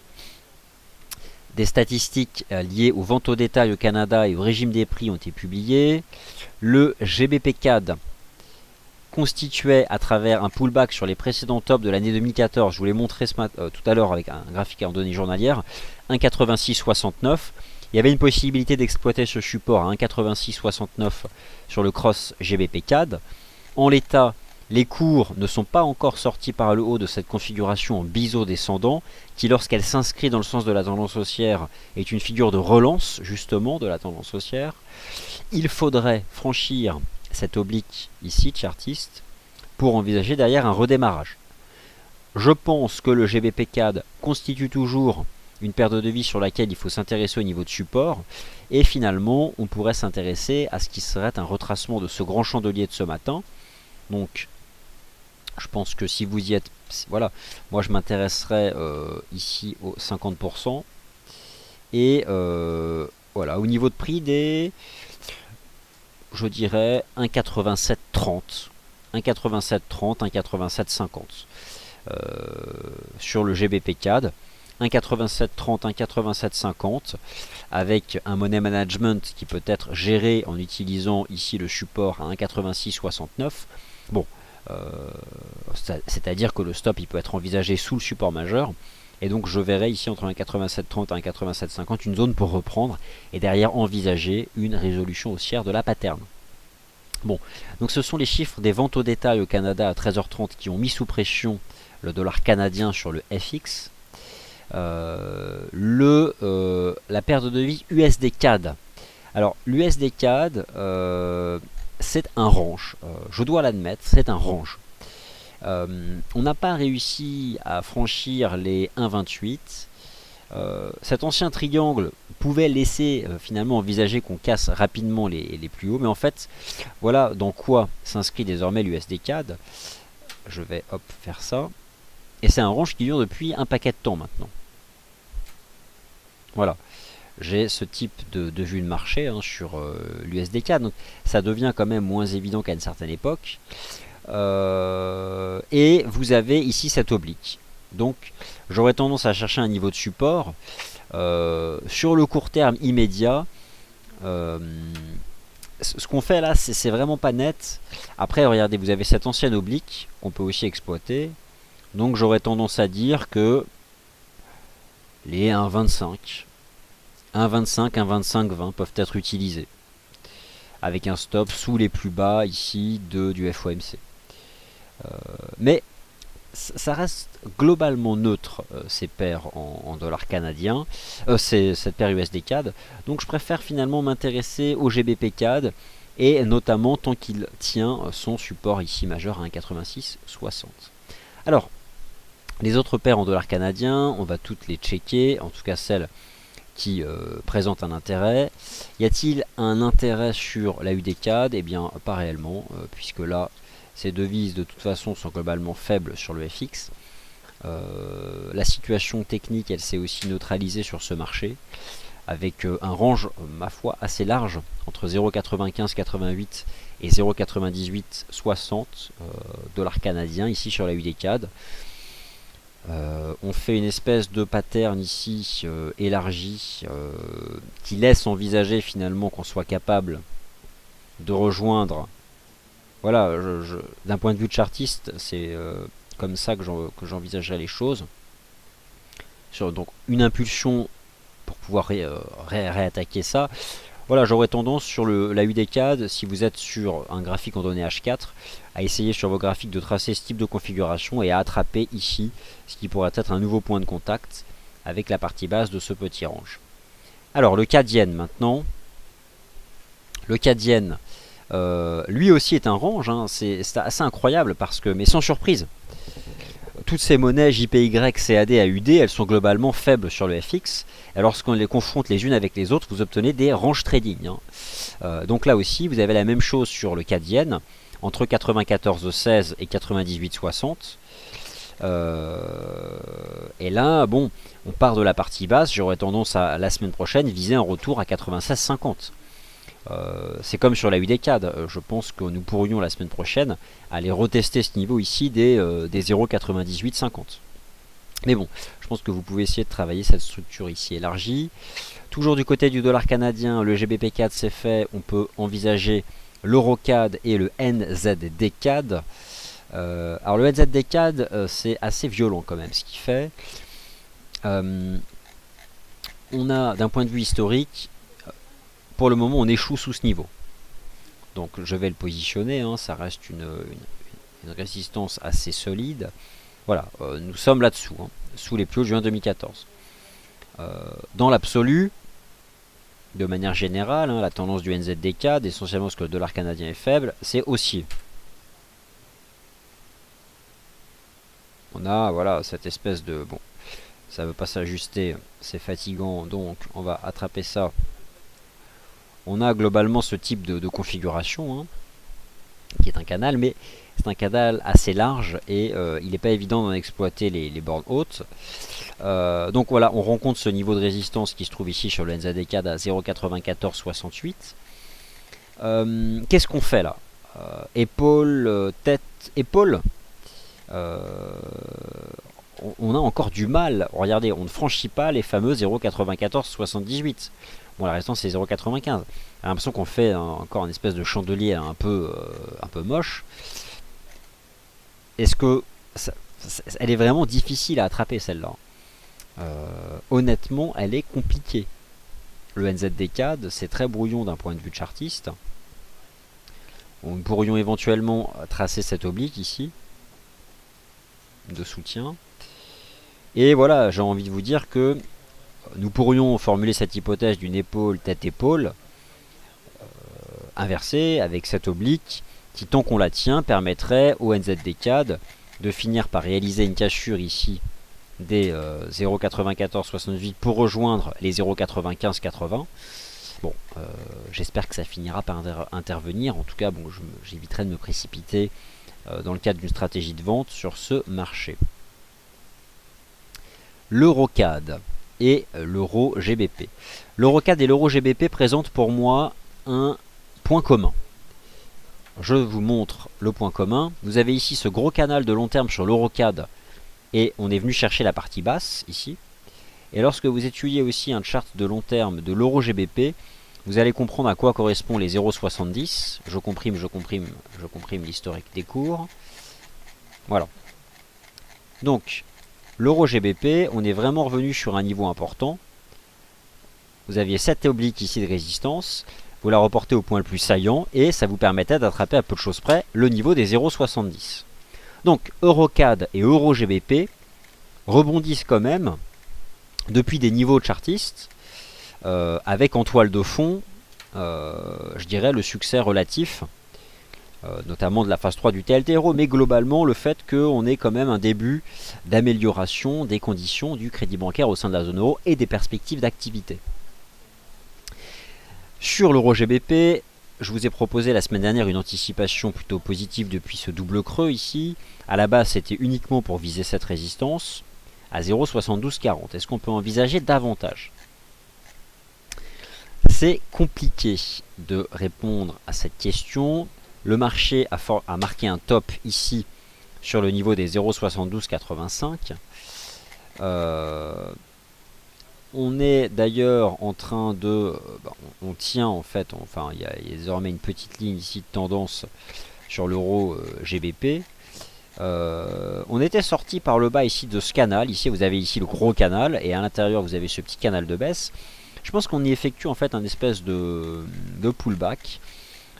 des statistiques liées aux ventes au détail au Canada et au régime des prix ont été publiées. Le GBP CAD constituait à travers un pullback sur les précédents tops de l'année 2014, je vous l'ai montré tout à l'heure avec un graphique en données journalières, 1,8669. Il y avait une possibilité d'exploiter ce support à 1,8669 sur le cross GBP CAD. En l'état, les cours ne sont pas encore sortis par le haut de cette configuration en biseau descendant, qui lorsqu'elle s'inscrit dans le sens de la tendance haussière est une figure de relance justement de la tendance haussière. Il faudrait franchir cette oblique ici, chartiste, pour envisager derrière un redémarrage. Je pense que le GBP CAD constitue toujours une paire de devises sur laquelle il faut s'intéresser au niveau de support, et finalement on pourrait s'intéresser à ce qui serait un retracement de ce grand chandelier de ce matin. Donc je pense que si vous y êtes, voilà, moi je m'intéresserai ici aux 50%, et voilà, au niveau de prix des, je dirais 1,8730, 1,8730, 1,8750 sur le GBP CAD, 1,8730, 1,8750 avec un money management qui peut être géré en utilisant ici le support à 1,8669. Bon, c'est-à-dire que le stop il peut être envisagé sous le support majeur. Et donc je verrai ici entre 1,8730 et 1,8750 une zone pour reprendre et derrière envisager une résolution haussière de la pattern. Bon, donc ce sont les chiffres des ventes au détail au Canada à 13h30 qui ont mis sous pression le dollar canadien sur le FX. la paire de devises USD CAD. Alors l'USD CAD, c'est un range, je dois l'admettre, c'est un range. On n'a pas réussi à franchir les 1,28. Cet ancien triangle pouvait laisser finalement envisager qu'on casse rapidement les plus hauts, mais en fait, voilà dans quoi s'inscrit désormais l'USD CAD. Je vais hop faire ça. Et c'est un range qui dure depuis un paquet de temps maintenant. Voilà. J'ai ce type de vue de marché sur l'USD CAD. Donc ça devient quand même moins évident qu'à une certaine époque. Et vous avez ici cette oblique. Donc j'aurais tendance à chercher un niveau de support. Sur le court terme immédiat, ce qu'on fait là, c'est vraiment pas net. Après, regardez, vous avez cette ancienne oblique qu'on peut aussi exploiter. Donc j'aurais tendance à dire que les 1,25, 1,25, 1,25,20 peuvent être utilisés. Avec un stop sous les plus bas ici du FOMC. Mais ça reste globalement neutre ces paires en dollars canadiens, cette paire USD CAD. Donc je préfère finalement m'intéresser au GBP CAD et notamment tant qu'il tient son support ici majeur à 1,8660. Alors les autres paires en dollars canadiens, on va toutes les checker, en tout cas celles qui présentent un intérêt. Y a-t-il un intérêt sur la UD CAD? Eh bien pas réellement, puisque là ces devises de toute façon sont globalement faibles sur le FX. La situation technique elle s'est aussi neutralisée sur ce marché avec un range ma foi assez large entre 0,9588 et 0,9860 dollars canadiens ici sur la UD CAD. On fait une espèce de pattern ici élargi qui laisse envisager finalement qu'on soit capable de rejoindre. Voilà, d'un point de vue de chartiste, c'est comme ça que j'envisagerais les choses. Sur donc une impulsion pour pouvoir réattaquer ça. Voilà, j'aurais tendance sur la UD CAD, si vous êtes sur un graphique en données H4, à essayer sur vos graphiques de tracer ce type de configuration et à attraper ici ce qui pourrait être un nouveau point de contact avec la partie basse de ce petit range. Alors le CAD Yen maintenant. Le CAD Yen, lui aussi est un range, hein. C'est assez incroyable parce que, mais sans surprise, toutes ces monnaies JPY, CAD, AUD, elles sont globalement faibles sur le FX. Et lorsqu'on les confronte les unes avec les autres, vous obtenez des ranges trading. Donc là aussi, vous avez la même chose sur le CAD Yen, entre 94,16 et 98,60. Et là, bon, on part de la partie basse. J'aurais tendance à, la semaine prochaine, viser un retour à 96,50. C'est comme sur la UD CAD, je pense que nous pourrions la semaine prochaine aller retester ce niveau ici des 0,9850. Mais bon, je pense que vous pouvez essayer de travailler cette structure ici élargie. Toujours du côté du dollar canadien, le GBP CAD c'est fait, on peut envisager l'Euro CAD et le NZD CAD. Alors le NZD CAD c'est assez violent quand même ce qu'il fait. On a d'un point de vue historique, pour le moment on échoue sous ce niveau. Donc je vais le positionner, hein, ça reste une résistance assez solide. Voilà, nous sommes là-dessous, hein, sous les plus hauts de juin 2014. Dans l'absolu, de manière générale, hein, la tendance du NZD-CAD, essentiellement parce que le dollar canadien est faible, c'est haussier. On a voilà cette espèce de... Bon, ça ne veut pas s'ajuster, c'est fatigant, donc on va attraper ça. On a globalement ce type de configuration, hein, qui est un canal, mais c'est un canal assez large et il n'est pas évident d'en exploiter les bornes hautes. Donc voilà, on rencontre ce niveau de résistance qui se trouve ici sur le NZD-CAD à 0,9468. Qu'est-ce qu'on fait là? Épaule, tête, épaule. On a encore du mal. Regardez, on ne franchit pas les fameux 0,9478. Bon, la résistance c'est 0,95. J'ai l'impression qu'on fait encore une espèce de chandelier un peu moche. Est-ce que elle est vraiment difficile à attraper celle-là? Honnêtement, elle est compliquée. Le NZD-CAD, c'est très brouillon d'un point de vue chartiste. Nous pourrions éventuellement tracer cette oblique ici de soutien. Et voilà, j'ai envie de vous dire que nous pourrions formuler cette hypothèse d'une épaule tête-épaule inversée avec cette oblique qui, tant qu'on la tient, permettrait au NZD-CAD de finir par réaliser une cassure ici des 0,9468 pour rejoindre les 0,9580. Bon, j'espère que ça finira par intervenir. En tout cas, bon, j'éviterai de me précipiter dans le cadre d'une stratégie de vente sur ce marché. L'EuroCAD et l'Euro GBP. L'EuroCAD et l'Euro GBP présentent pour moi un point commun. Je vous montre le point commun. Vous avez ici ce gros canal de long terme sur l'EuroCAD et on est venu chercher la partie basse ici. Et lorsque vous étudiez aussi un chart de long terme de l'Euro GBP, vous allez comprendre à quoi correspond les 0,70. Je comprime l'historique des cours. Voilà. Donc, l'Euro GBP, on est vraiment revenu sur un niveau important. Vous aviez cette oblique ici de résistance. Vous la reportez au point le plus saillant et ça vous permettait d'attraper à peu de choses près le niveau des 0,70. Donc, EuroCAD et Euro GBP rebondissent quand même depuis des niveaux chartistes, avec en toile de fond, je dirais, le succès relatif, notamment de la phase 3 du TLTRO, mais globalement le fait qu'on ait quand même un début d'amélioration des conditions du crédit bancaire au sein de la zone euro et des perspectives d'activité. Sur l'Euro GBP, je vous ai proposé la semaine dernière une anticipation plutôt positive depuis ce double creux ici. À la base, c'était uniquement pour viser cette résistance à 0,7240. Est-ce qu'on peut envisager davantage? C'est compliqué de répondre à cette question. Le marché a marqué un top ici sur le niveau des 0,7285. On est d'ailleurs en train de... on tient en fait, enfin il y a désormais une petite ligne ici de tendance sur l'euro GBP. On était sorti par le bas ici de ce canal. Ici vous avez ici le gros canal et à l'intérieur vous avez ce petit canal de baisse. Je pense qu'on y effectue en fait un espèce de pullback.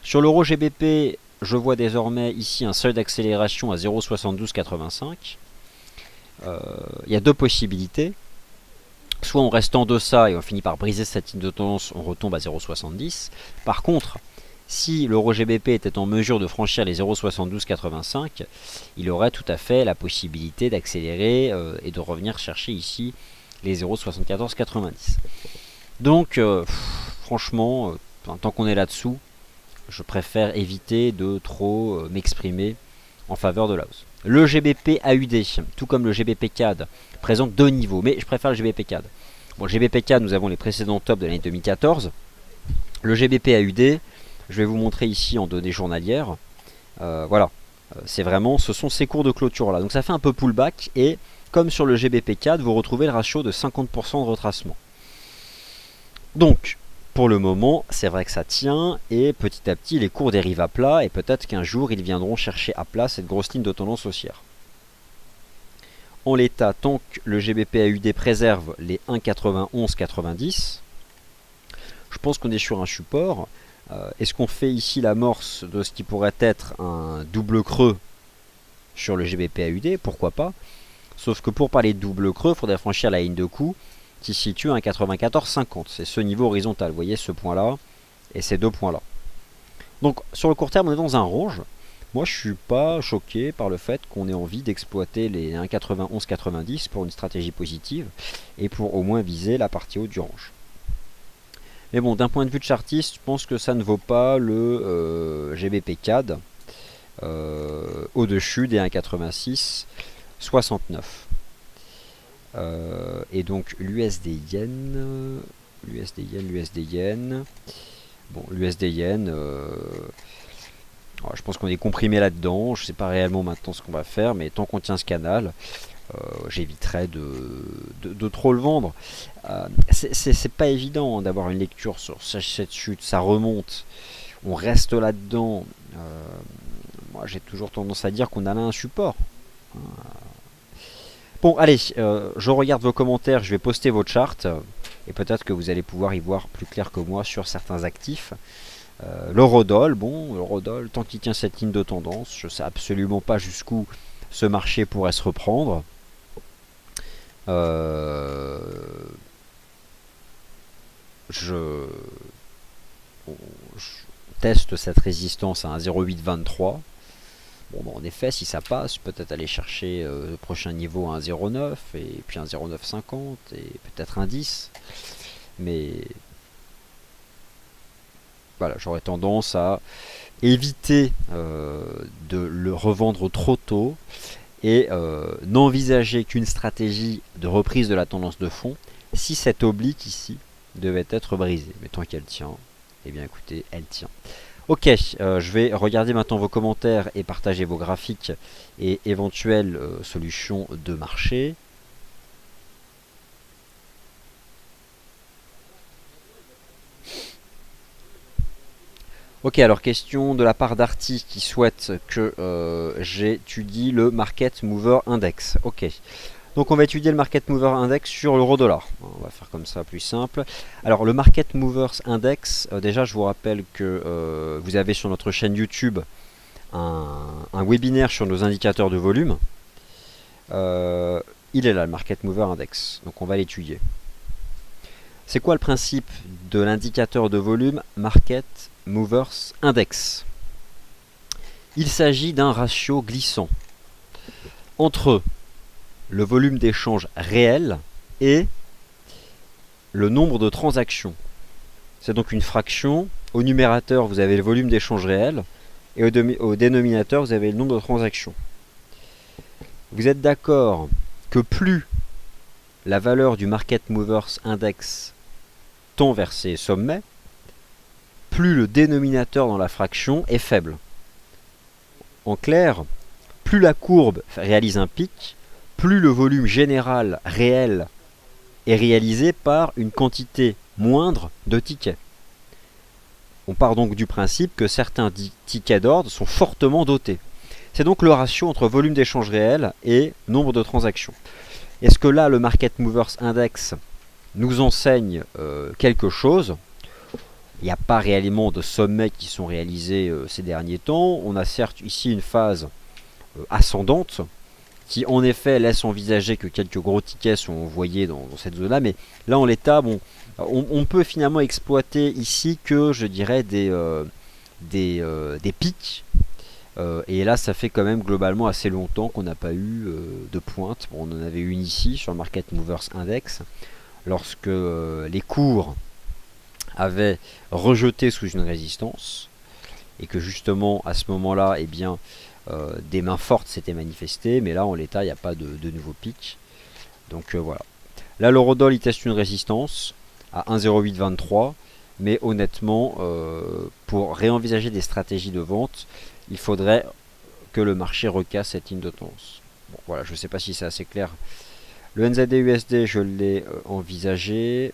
Sur l'euro GBP, je vois désormais ici un seuil d'accélération à 0,7285. Il y a deux possibilités. Soit on reste en deçà et on finit par briser cette ligne de tendance, on retombe à 0,70. Par contre, si l'euro GBP était en mesure de franchir les 0,7285, il aurait tout à fait la possibilité d'accélérer et de revenir chercher ici les 0,7490. Donc, franchement, tant qu'on est là-dessous, je préfère éviter de trop m'exprimer en faveur de la hausse. Le GBP AUD, tout comme le GBP CAD, présente deux niveaux, mais je préfère le GBP CAD. Bon, le GBP CAD, nous avons les précédents tops de l'année 2014. Le GBP AUD, je vais vous montrer ici en données journalières. Voilà, c'est vraiment, ce sont ces cours de clôture là. Donc ça fait un peu pullback et comme sur le GBP CAD, vous retrouvez le ratio de 50% de retracement. Donc, pour le moment, c'est vrai que ça tient et petit à petit, les cours dérivent à plat et peut-être qu'un jour, ils viendront chercher à plat cette grosse ligne de tendance haussière. En l'état, tant que le GBP AUD préserve les 1,9190, je pense qu'on est sur un support. Est-ce qu'on fait ici l'amorce de ce qui pourrait être un double creux sur le GBP AUD? Pourquoi pas? Sauf que pour parler de double creux, il faudrait franchir la ligne de coup qui se situe à 1,9450. C'est ce niveau horizontal. Vous voyez ce point-là et ces deux points-là. Donc sur le court terme, on est dans un range. Moi, je suis pas choqué par le fait qu'on ait envie d'exploiter les 1,9190 pour une stratégie positive et pour au moins viser la partie haute du range. Mais bon, d'un point de vue de chartiste, je pense que ça ne vaut pas le GBP CAD au-dessus des 1,8669. Et donc l'USD Yen, bon, l'USD Yen, je pense qu'on est comprimé là-dedans. Je ne sais pas réellement maintenant ce qu'on va faire, mais tant qu'on tient ce canal, j'éviterai de trop le vendre. C'est pas évident d'avoir une lecture sur cette chute, ça remonte, on reste là-dedans. Moi j'ai toujours tendance à dire qu'on a là un support. Bon allez, je regarde vos commentaires, je vais poster vos charts et peut-être que vous allez pouvoir y voir plus clair que moi sur certains actifs. L'eurodoll, bon, l'eurodoll, tant qu'il tient cette ligne de tendance, je ne sais absolument pas jusqu'où ce marché pourrait se reprendre. Euh, je, je teste cette résistance à un 0,823. Bon, bah, en effet, si ça passe, peut-être aller chercher le prochain niveau à un 0,9 et puis un 0,950 et peut-être un 10. Mais voilà, j'aurais tendance à éviter de le revendre trop tôt et n'envisager qu'une stratégie de reprise de la tendance de fond si cette oblique ici devait être brisée. Mais tant qu'elle tient, eh bien écoutez, elle tient. Ok, je vais regarder maintenant vos commentaires et partager vos graphiques et éventuelles solutions de marché. Ok, alors question de la part d'Arty qui souhaite que j'étudie le Market Mover Index. Ok, donc on va étudier le Market Mover Index sur l'euro-dollar. On va faire comme ça, plus simple. Alors le Market Movers Index, déjà je vous rappelle que vous avez sur notre chaîne YouTube un webinaire sur nos indicateurs de volume. Il est là, le Market Mover Index, donc on va l'étudier. C'est quoi le principe de l'indicateur de volume Market Movers Index? Il s'agit d'un ratio glissant entre le volume d'échange réel et le nombre de transactions. C'est donc une fraction. Au numérateur, vous avez le volume d'échange réel et au dénominateur, vous avez le nombre de transactions. Vous êtes d'accord que plus la valeur du Market Movers Index tend vers ses sommets, plus le dénominateur dans la fraction est faible. En clair, plus la courbe réalise un pic, plus le volume général réel est réalisé par une quantité moindre de tickets. On part donc du principe que certains tickets d'ordre sont fortement dotés. C'est donc le ratio entre volume d'échange réel et nombre de transactions. Est-ce que là, le Market Movers Index nous enseigne quelque chose? Il n'y a pas réellement de sommets qui sont réalisés ces derniers temps. On a certes ici une phase ascendante qui en effet laisse envisager que quelques gros tickets sont envoyés dans cette zone-là. Mais là, en l'état, bon, on peut finalement exploiter ici que, je dirais, des pics. Et là, ça fait quand même globalement assez longtemps qu'on n'a pas eu de pointe. Bon, on en avait une ici sur le Market Movers Index, lorsque les cours avaient rejeté sous une résistance, et que justement, à ce moment-là, eh bien, des mains fortes s'étaient manifestées, mais là, en l'état, il n'y a pas de nouveau pic. Donc voilà. Là, l'eurodoll, il teste une résistance à 1,0823, mais honnêtement, pour réenvisager des stratégies de vente, il faudrait que le marché recasse cette ligne de tendance. Bon, voilà, je ne sais pas si c'est assez clair. Le NZD-USD, je l'ai envisagé.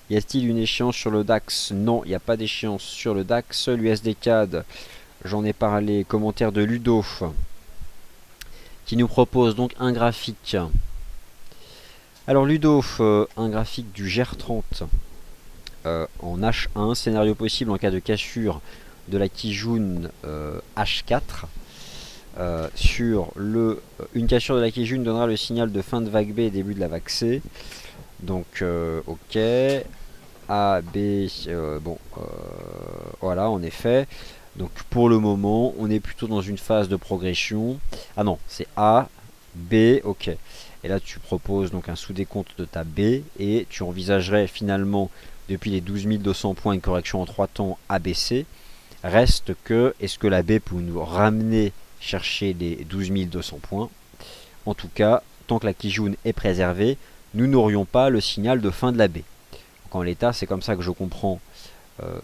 Y a-t-il une échéance sur le DAX? Non, il n'y a pas d'échéance sur le DAX. L'USD CAD, j'en ai parlé. Commentaire de Ludo, qui nous propose donc un graphique. Alors Ludo, un graphique du GER30 en H1, scénario possible en cas de cassure de la Kijun H4. Sur une cassure de la Kijun donnera le signal de fin de vague B et début de la vague C. Donc ok, A, B, bon, voilà, en effet. Donc pour le moment, on est plutôt dans une phase de progression. Ah non, c'est A, B, ok. Et là, tu proposes donc un sous-décompte de ta B et tu envisagerais finalement, depuis les 12 200 points, une correction en 3 temps ABC. Reste que, est-ce que la B peut nous ramener chercher les 12 200 points? En tout cas, tant que la Kijun est préservée, nous n'aurions pas le signal de fin de la B. Donc en l'état, c'est comme ça que je comprends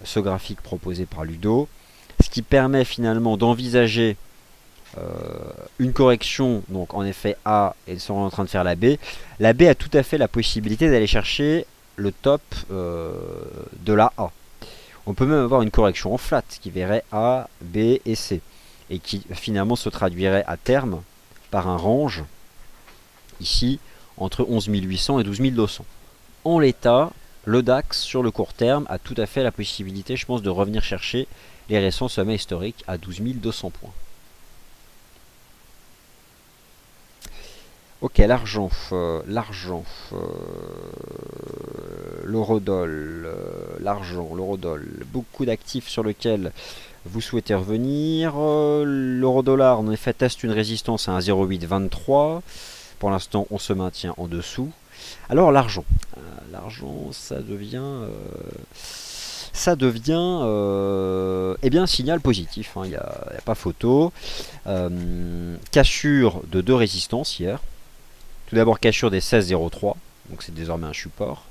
ce graphique proposé par Ludo. Ce qui permet finalement d'envisager une correction, donc en effet A, et sont en train de faire la B. La B a tout à fait la possibilité d'aller chercher le top de la A. On peut même avoir une correction en flat qui verrait A, B et C et qui finalement se traduirait à terme par un range ici entre 11 800 et 12 200. En l'état, le DAX sur le court terme a tout à fait la possibilité, je pense, de revenir chercher les récents sommets historiques à 12 200 points. Ok, l'argent, l'eurodoll, l'eurodoll, beaucoup d'actifs sur lesquels vous souhaitez revenir. L'eurodollar, en effet, teste une résistance à 1,0823. Pour l'instant, on se maintient en dessous. Alors l'argent, l'argent, ça devient eh bien, un signal positif, il n'y a pas photo. Cassure de deux résistances hier. Tout d'abord cassure des 16,03, donc c'est désormais un support.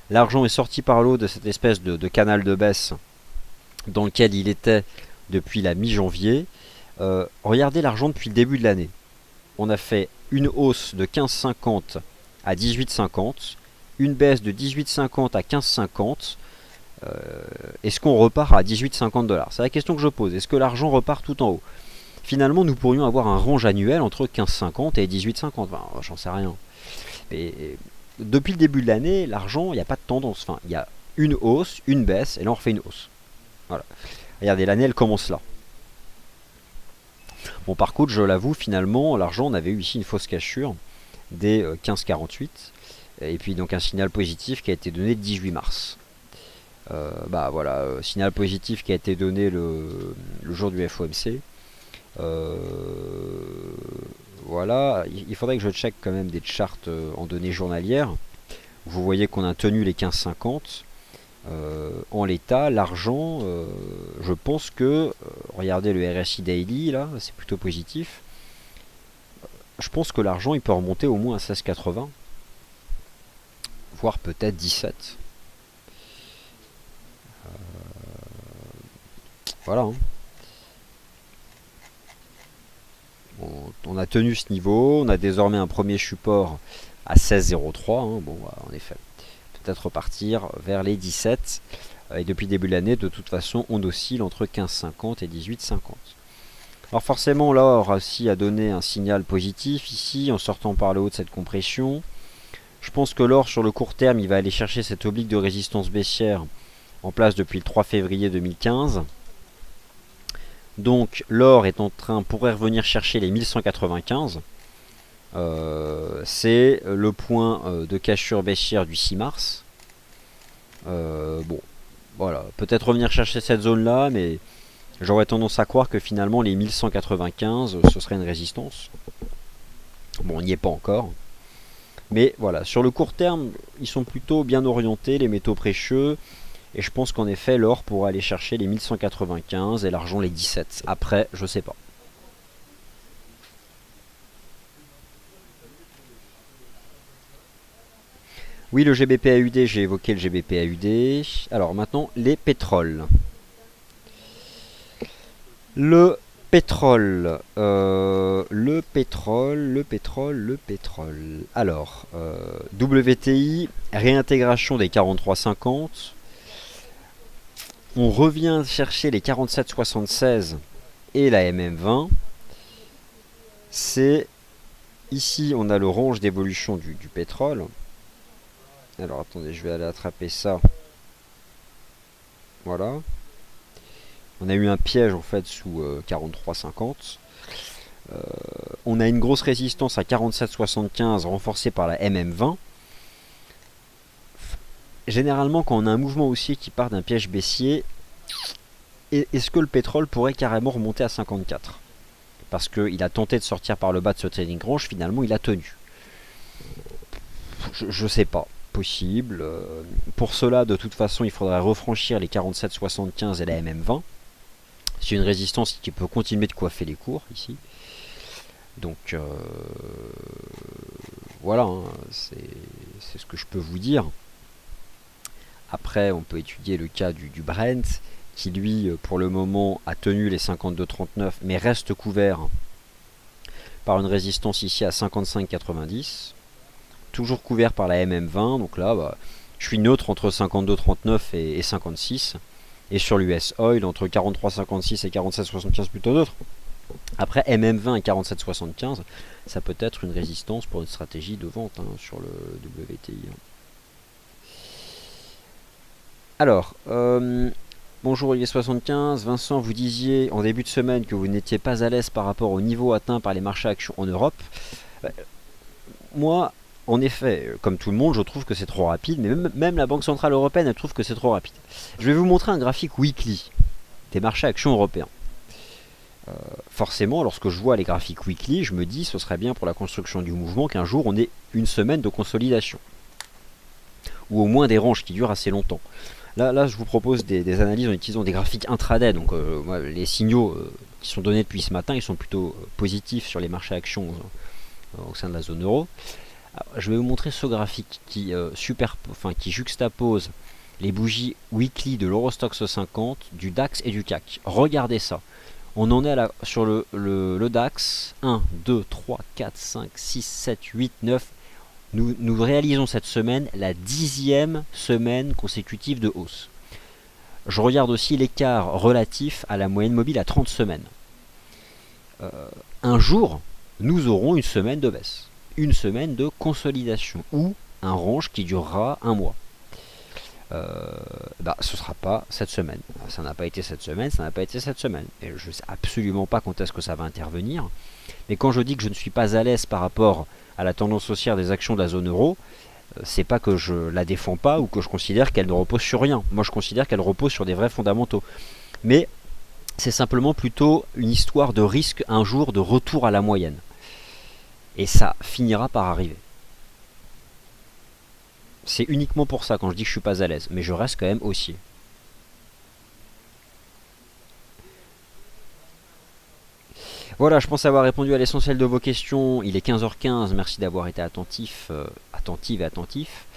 L'argent est sorti par l'eau de cette espèce de canal de baisse dans lequel il était depuis la mi-janvier. Regardez l'argent depuis le début de l'année. On a fait une hausse de 15,50 à 18,50, une baisse de 18,50 à 15,50. Est-ce qu'on repart à 18,50 $? C'est la question que je pose. Est-ce que l'argent repart tout en haut? Finalement, nous pourrions avoir un range annuel entre 15,50 et 18,50. Enfin, j'en sais rien. Et depuis le début de l'année, l'argent, il n'y a pas de tendance. Enfin, il y a une hausse, une baisse, et là on refait une hausse. Voilà. Regardez, l'année elle commence là. Bon, par contre, je l'avoue, finalement, l'argent, on avait eu ici une fausse cassure des 15,48. Et puis donc un signal positif qui a été donné le 18 mars. Bah voilà, signal positif qui a été donné le jour du FOMC. Voilà, il faudrait que je check quand même des charts en données journalières. Vous voyez qu'on a tenu les 15,50. En l'état, l'argent, je pense que, regardez le RSI Daily, là, c'est plutôt positif. Je pense que l'argent, il peut remonter au moins à 16,80, voire peut-être 17. Voilà. Hein. On a tenu ce niveau, on a désormais un premier support à 16,03. Hein. Bon, en effet, peut-être repartir vers les 17. Et depuis le début de l'année, de toute façon, on oscille entre 15,50 et 18,50. Alors forcément, l'or aussi a donné un signal positif ici, en sortant par le haut de cette compression. Je pense que l'or, sur le court terme, il va aller chercher cette oblique de résistance baissière en place depuis le 3 février 2015. Donc l'or est en train, pourrait revenir chercher les 1195. C'est le point de cassure baissière du 6 mars. Bon, voilà, peut-être revenir chercher cette zone-là, mais j'aurais tendance à croire que finalement les 1195, ce serait une résistance. Bon, on n'y est pas encore. Mais voilà, sur le court terme, ils sont plutôt bien orientés, les métaux précieux. Et je pense qu'en effet, l'or pourra aller chercher les 1195 et l'argent les 17. Après, je sais pas. Oui, le GBP-AUD, j'ai évoqué le GBP-AUD. Alors maintenant, les pétroles. Le pétrole. Le pétrole. Alors, WTI, réintégration des 43,50. On revient chercher les 47,76 et la MM20. C'est ici, on a le range d'évolution du pétrole. Alors attendez, je vais aller attraper ça. Voilà. On a eu un piège en fait sous 43,50. On a une grosse résistance à 47,75 renforcée par la MM20. Généralement, quand on a un mouvement haussier qui part d'un piège baissier, est-ce que le pétrole pourrait carrément remonter à 54? Parce qu'il a tenté de sortir par le bas de ce trading range, finalement il a tenu. Je sais pas, possible. Pour cela, de toute façon, il faudrait refranchir les 47,75 et la MM20. C'est une résistance qui peut continuer de coiffer les cours ici. Donc voilà, hein, c'est ce que je peux vous dire. Après, on peut étudier le cas du Brent, qui lui, pour le moment, a tenu les 52,39, mais reste couvert par une résistance ici à 55,90. Toujours couvert par la MM20, donc là, bah, je suis neutre entre 52,39 et 56. Et sur l'US Oil, entre 43,56 et 47,75, plutôt neutre. Après, MM20 et 47,75, ça peut être une résistance pour une stratégie de vente sur le WTI. Alors, bonjour Olivier75, Vincent, vous disiez en début de semaine que vous n'étiez pas à l'aise par rapport au niveau atteint par les marchés actions en Europe. moi, en effet, comme tout le monde, je trouve que c'est trop rapide, mais même la Banque Centrale Européenne, elle trouve que c'est trop rapide. Je vais vous montrer un graphique weekly des marchés actions européens. Forcément, lorsque je vois les graphiques weekly, je me dis ce serait bien pour la construction du mouvement qu'un jour on ait une semaine de consolidation. Ou au moins des ranges qui durent assez longtemps. Là je vous propose des analyses en utilisant des graphiques intraday. Donc les signaux qui sont donnés depuis ce matin, ils sont plutôt positifs sur les marchés actions au sein de la zone euro. Alors, je vais vous montrer ce graphique qui juxtapose les bougies weekly de l'Eurostoxx 50, du DAX et du CAC. Regardez ça. On en est sur le DAX. 1, 2, 3, 4, 5, 6, 7, 8, 9. Nous réalisons cette semaine la 10e semaine consécutive de hausse. Je regarde aussi l'écart relatif à la moyenne mobile à 30 semaines. Un jour, nous aurons une semaine de baisse. Une semaine de consolidation ou un range qui durera un mois. Ce ne sera pas cette semaine. Ça n'a pas été cette semaine, ça n'a pas été cette semaine. Et je ne sais absolument pas quand est-ce que ça va intervenir. Mais quand je dis que je ne suis pas à l'aise par rapport à la tendance haussière des actions de la zone euro, c'est pas que je la défends pas ou que je considère qu'elle ne repose sur rien. Moi je considère qu'elle repose sur des vrais fondamentaux. Mais c'est simplement plutôt une histoire de risque un jour de retour à la moyenne. Et ça finira par arriver. C'est uniquement pour ça quand je dis que je suis pas à l'aise, mais je reste quand même haussier. Voilà, je pense avoir répondu à l'essentiel de vos questions. Il est 15h15, merci d'avoir été attentive et attentif.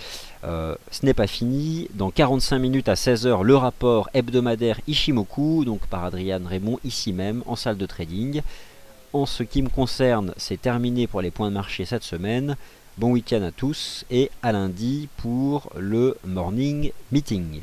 Ce n'est pas fini. Dans 45 minutes à 16h, le rapport hebdomadaire Ishimoku, donc par Adrien Raymond, ici même, en salle de trading. En ce qui me concerne, c'est terminé pour les points de marché cette semaine. Bon week-end à tous et à lundi pour le morning meeting.